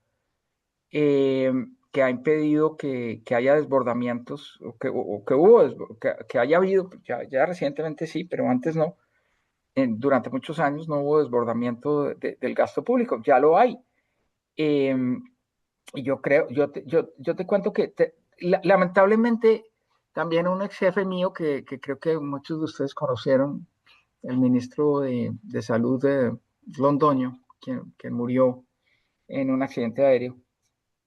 que ha impedido que haya desbordamientos que haya habido, ya recientemente sí, pero antes no. Durante muchos años no hubo desbordamiento del gasto público, ya lo hay. Y yo creo, yo te cuento que lamentablemente también un ex jefe mío que creo que muchos de ustedes conocieron, el ministro de Salud de Londoño, quien murió en un accidente aéreo,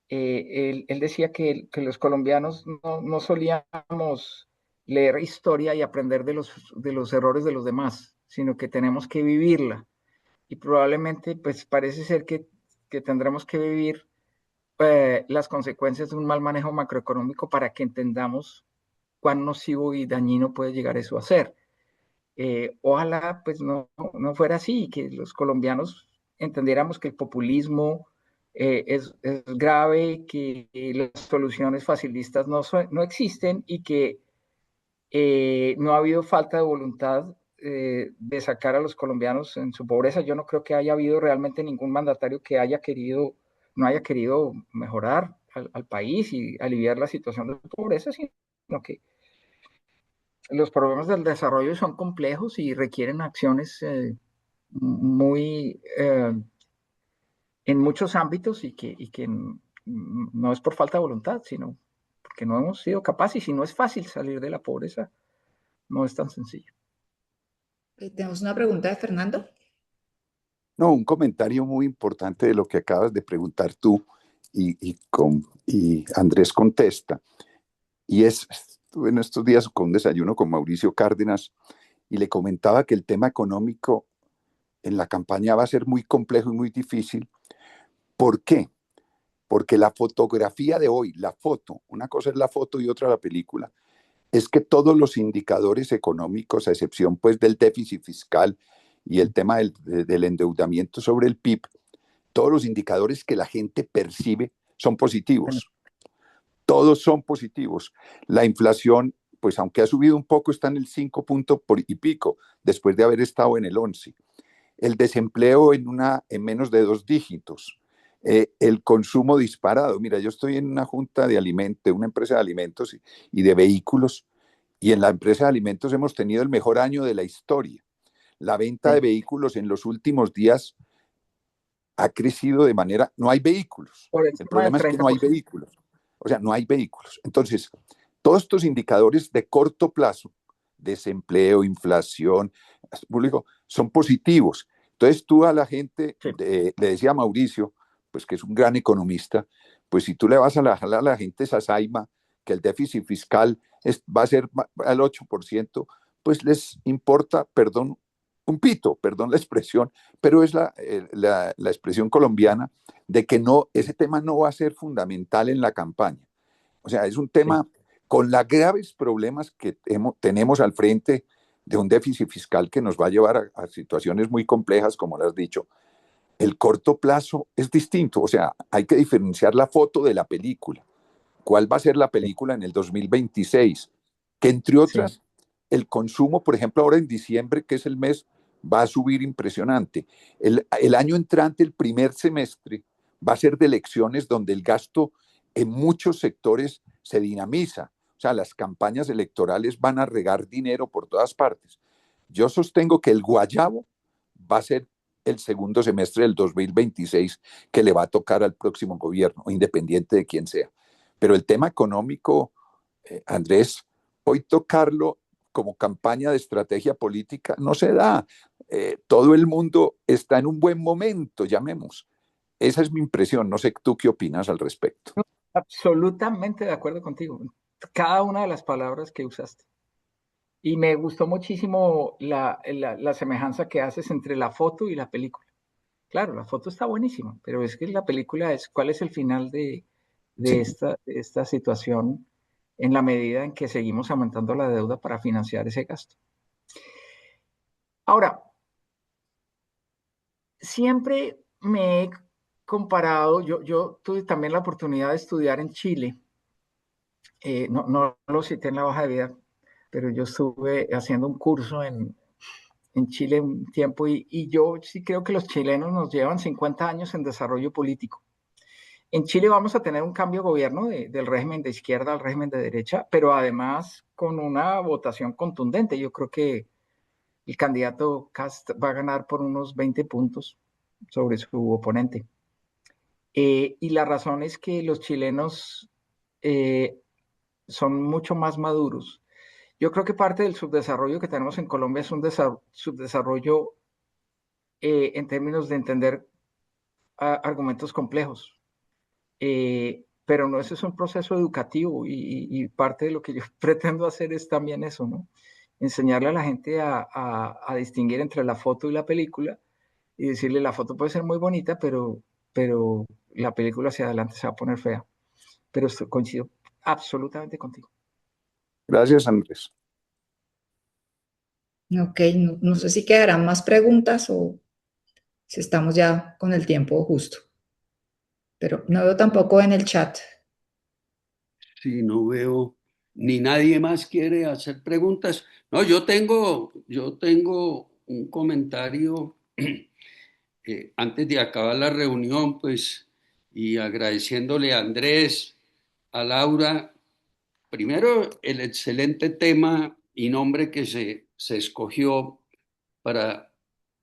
él decía que los colombianos no solíamos leer historia y aprender de los errores de los demás, sino que tenemos que vivirla. Y probablemente, pues parece ser que tendremos que vivir las consecuencias de un mal manejo macroeconómico para que entendamos cuán nocivo y dañino puede llegar eso a ser. Ojalá pues no fuera así, que los colombianos entendiéramos que el populismo es grave, que las soluciones facilistas no existen y que no ha habido falta de voluntad de sacar a los colombianos en su pobreza. Yo no creo que haya habido realmente ningún mandatario que no haya querido mejorar al país y aliviar la situación de pobreza, sino que los problemas del desarrollo son complejos y requieren acciones muy en muchos ámbitos y que no es por falta de voluntad, sino porque no hemos sido capaces. Y si no es fácil salir de la pobreza, no es tan sencillo. Tenemos una pregunta de Fernando. No, un comentario muy importante de lo que acabas de preguntar tú y Andrés contesta. Y estuve en estos días con un desayuno con Mauricio Cárdenas y le comentaba que el tema económico en la campaña va a ser muy complejo y muy difícil. ¿Por qué? Porque la fotografía de hoy, la foto, una cosa es la foto y otra la película, es que todos los indicadores económicos, a excepción pues del déficit fiscal y el tema del endeudamiento sobre el PIB, todos los indicadores que la gente percibe son positivos. Todos son positivos. La inflación, pues aunque ha subido un poco, está en el 5 puntos y pico, después de haber estado en el 11. El desempleo en menos de 2 dígitos. El consumo disparado. Mira, yo estoy en una junta de alimentos, una empresa de alimentos y de vehículos, y en la empresa de alimentos hemos tenido el mejor año de la historia. La venta de vehículos en los últimos días ha crecido de manera... No hay vehículos. El problema es que no hay vehículos. O sea, no hay vehículos. Entonces, todos estos indicadores de corto plazo, desempleo, inflación, público, son positivos. Entonces, tú a la gente, le decía a Mauricio, pues que es un gran economista, pues si tú le vas a jalar a la gente esa saima, que el déficit fiscal va a ser al 8%, pues les importa, perdón, un pito, perdón la expresión, pero es la expresión colombiana de que no, ese tema no va a ser fundamental en la campaña. O sea, es un tema con los graves problemas que tenemos al frente de un déficit fiscal que nos va a llevar a situaciones muy complejas, como lo has dicho. El corto plazo es distinto, o sea, hay que diferenciar la foto de la película. ¿Cuál va a ser la película en el 2026? Que entre otras, el consumo, por ejemplo, ahora en diciembre, que es el mes, va a subir impresionante. El año entrante, el primer semestre, va a ser de elecciones donde el gasto en muchos sectores se dinamiza. O sea, las campañas electorales van a regar dinero por todas partes. Yo sostengo que el guayabo va a ser el segundo semestre del 2026 que le va a tocar al próximo gobierno, independiente de quién sea. Pero el tema económico, Andrés, hoy tocarlo como campaña de estrategia política no se da. Todo el mundo está en un buen momento, llamemos. Esa es mi impresión. No sé tú qué opinas al respecto. Absolutamente de acuerdo contigo. Cada una de las palabras que usaste. Y me gustó muchísimo la semejanza que haces entre la foto y la película. Claro, la foto está buenísima, pero es que la película es cuál es el final de esta situación en la medida en que seguimos aumentando la deuda para financiar ese gasto. Ahora, siempre me he comparado, yo tuve también la oportunidad de estudiar en Chile, no lo cité en la hoja de vida, pero yo estuve haciendo un curso en Chile un tiempo y yo sí creo que los chilenos nos llevan 50 años en desarrollo político. En Chile vamos a tener un cambio de gobierno del régimen de izquierda al régimen de derecha, pero además con una votación contundente. Yo creo que el candidato Kast va a ganar por unos 20 puntos sobre su oponente. Y la razón es que los chilenos son mucho más maduros. Yo creo que parte del subdesarrollo que tenemos en Colombia es un subdesarrollo en términos de entender argumentos complejos. Pero no, ese es un proceso educativo y parte de lo que yo pretendo hacer es también eso, ¿no? Enseñarle a la gente a distinguir entre la foto y la película y decirle la foto puede ser muy bonita, pero la película hacia adelante se va a poner fea. Pero coincido absolutamente contigo. Gracias, Andrés. Ok, no sé si quedarán más preguntas o si estamos ya con el tiempo justo. Pero no veo tampoco en el chat. Sí, no veo, ni nadie más quiere hacer preguntas. No, yo tengo un comentario antes de acabar la reunión, pues, y agradeciéndole a Andrés, a Laura, primero el excelente tema y nombre que se escogió para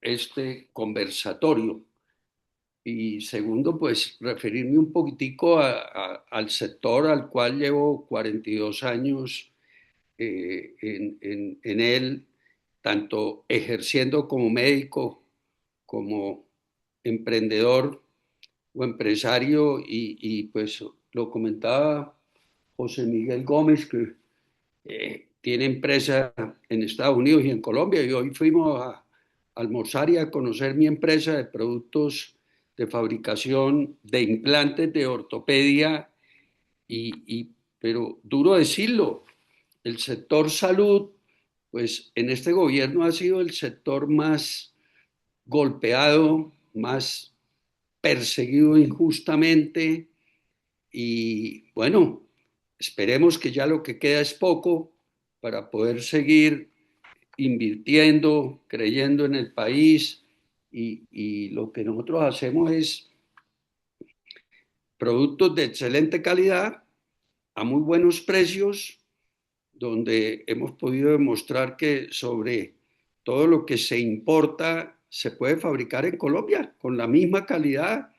este conversatorio. Y segundo, pues referirme un poquitico al sector al cual llevo 42 años en él, tanto ejerciendo como médico, como emprendedor o empresario, pues lo comentaba José Miguel Gómez, que tiene empresa en Estados Unidos y en Colombia, y hoy fuimos a almorzar y a conocer mi empresa de productos de fabricación de implantes de ortopedia, pero duro decirlo, el sector salud, pues en este gobierno ha sido el sector más golpeado, más perseguido injustamente y bueno, esperemos que ya lo que queda es poco para poder seguir invirtiendo, creyendo en el país y lo que nosotros hacemos es productos de excelente calidad a muy buenos precios, donde hemos podido demostrar que sobre todo lo que se importa se puede fabricar en Colombia con la misma calidad,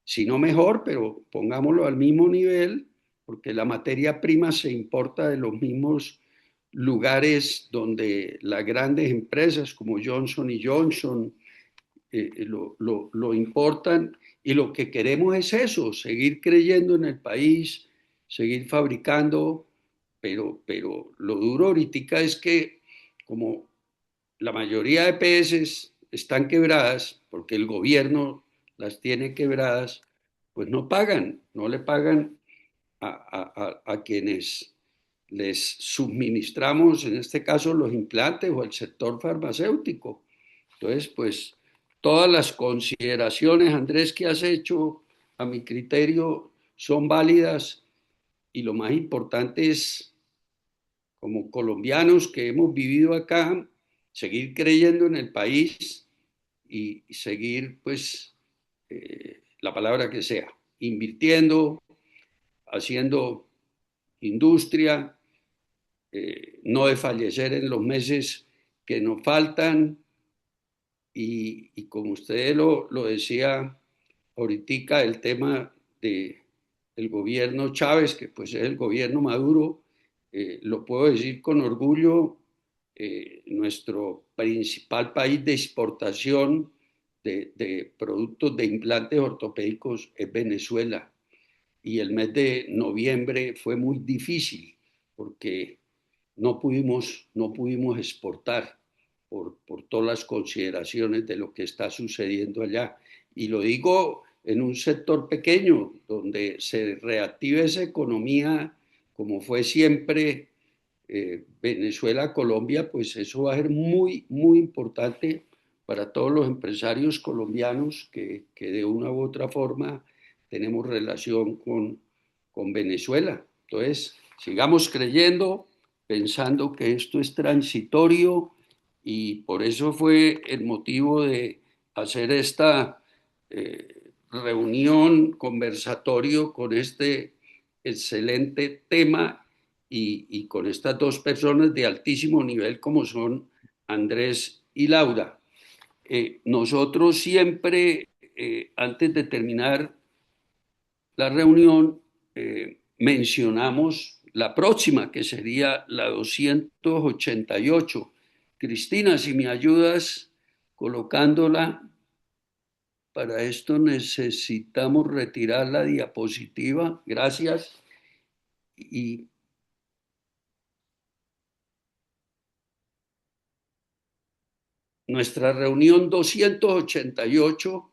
si no mejor, pero pongámoslo al mismo nivel, porque la materia prima se importa de los mismos lugares donde las grandes empresas como Johnson y Johnson lo importan y lo que queremos es eso, seguir creyendo en el país, seguir fabricando, pero lo duro ahorita es que como la mayoría de EPS están quebradas porque el gobierno las tiene quebradas, pues no pagan, no le pagan a quienes les suministramos, en este caso los implantes o el sector farmacéutico. Entonces, pues todas las consideraciones, Andrés, que has hecho, a mi criterio, son válidas y lo más importante es, como colombianos que hemos vivido acá, seguir creyendo en el país y seguir, pues, la palabra que sea, invirtiendo, haciendo industria, no desfallecer en los meses que nos faltan y como usted lo decía ahorita, el tema del gobierno Chávez, que pues es el gobierno Maduro, lo puedo decir con orgullo, nuestro principal país de exportación de productos de implantes ortopédicos es Venezuela. Y el mes de noviembre fue muy difícil porque no pudimos exportar por todas las consideraciones de lo que está sucediendo allá. Y lo digo en un sector pequeño, donde se reactive esa economía como fue siempre Venezuela, Colombia, pues eso va a ser muy, muy importante para todos los empresarios colombianos que de una u otra forma tenemos relación con Venezuela. Entonces, sigamos creyendo, pensando que esto es transitorio y por eso fue el motivo de hacer esta reunión, conversatorio con este excelente tema y con estas dos personas de altísimo nivel como son Andrés y Laura. Nosotros siempre, antes de terminar la reunión, mencionamos la próxima, que sería la 288. Cristina, si me ayudas colocándola, para esto necesitamos retirar la diapositiva. Gracias. Y nuestra reunión 288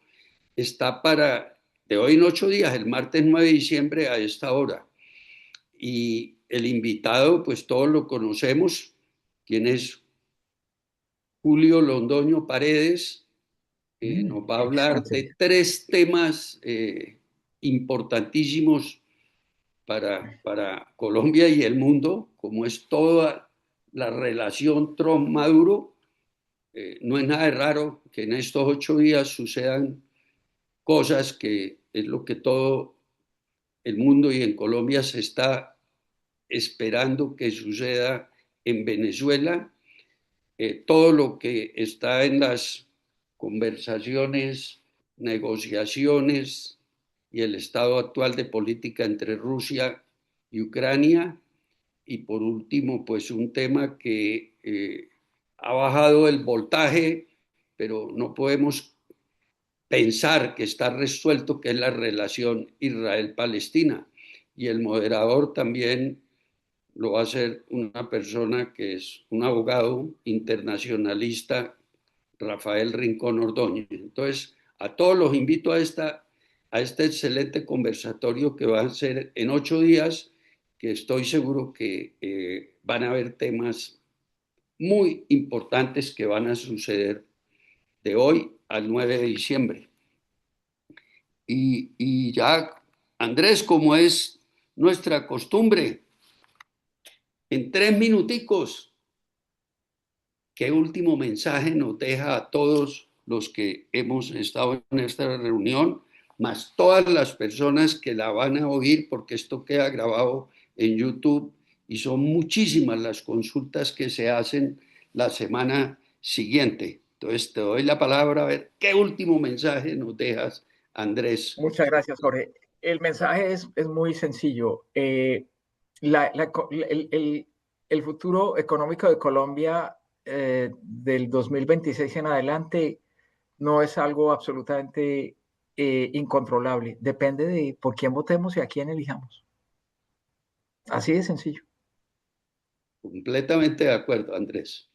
está para de hoy en 8 días, el martes 9 de diciembre a esta hora. Y el invitado, pues todos lo conocemos, quien es Julio Londoño Paredes, nos va a hablar de 3 temas importantísimos para Colombia y el mundo, como es toda la relación Trump-Maduro. No es nada de raro que en estos 8 días sucedan cosas que es lo que todo el mundo y en Colombia se está esperando que suceda en Venezuela. Todo lo que está en las conversaciones, negociaciones y el estado actual de política entre Rusia y Ucrania. Y por último, pues un tema que ha bajado el voltaje, pero no podemos pensar que está resuelto, que es la relación Israel-Palestina. Y el moderador también lo va a hacer una persona que es un abogado internacionalista, Rafael Rincón Ordóñez. Entonces, a todos los invito a este excelente conversatorio que va a ser en 8 días que estoy seguro que van a haber temas muy importantes que van a suceder de hoy al 9 de diciembre. Y ya, Andrés, como es nuestra costumbre, en 3 minuticos, ¿qué último mensaje nos deja a todos los que hemos estado en esta reunión, más todas las personas que la van a oír, porque esto queda grabado en YouTube y son muchísimas las consultas que se hacen la semana siguiente? Entonces te doy la palabra a ver qué último mensaje nos dejas, Andrés. Muchas gracias, Jorge. El mensaje es muy sencillo. El futuro económico de Colombia del 2026 en adelante no es algo absolutamente incontrolable. Depende de por quién votemos y a quién elijamos. Así de sencillo. Completamente de acuerdo, Andrés.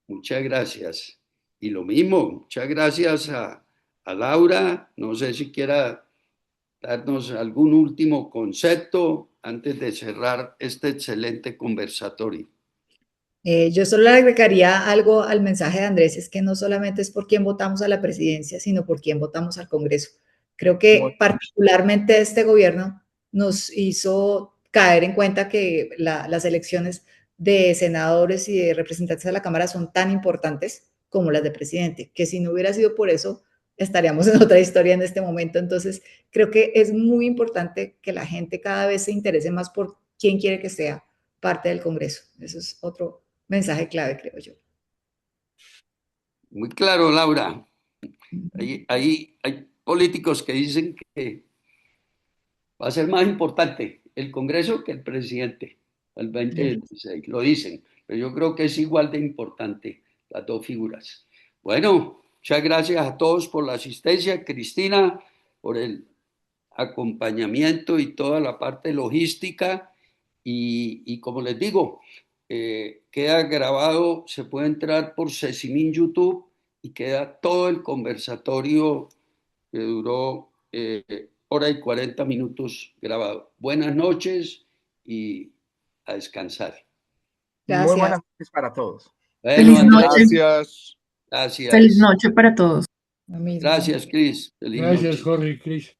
Muchas gracias. Y lo mismo, muchas gracias a Laura. No sé si quiera darnos algún último concepto antes de cerrar este excelente conversatorio. Yo solo le agregaría algo al mensaje de Andrés, es que no solamente es por quién votamos a la presidencia, sino por quién votamos al Congreso. Creo que particularmente este gobierno nos hizo caer en cuenta que las elecciones de senadores y de representantes de la Cámara son tan importantes como las de presidente, que si no hubiera sido por eso, estaríamos en otra historia en este momento. Entonces, creo que es muy importante que la gente cada vez se interese más por quién quiere que sea parte del Congreso. Eso es otro mensaje clave, creo yo. Muy claro, Laura. Hay políticos que dicen que va a ser más importante el Congreso que el presidente el 2026. Lo dicen, pero yo creo que es igual de importante las dos figuras. Bueno, muchas gracias a todos por la asistencia, Cristina, por el acompañamiento y toda la parte logística. Y como les digo, queda grabado, se puede entrar por Sesimín YouTube y queda todo el conversatorio que duró hora y 40 minutos grabado. Buenas noches y a descansar. Gracias. Muy buenas noches para todos. Bueno, Feliz Andrés, noche. Gracias. gracias. Feliz noche para todos. Lo mismo. Gracias, Cris. Feliz Gracias, noche. Jorge y Cris.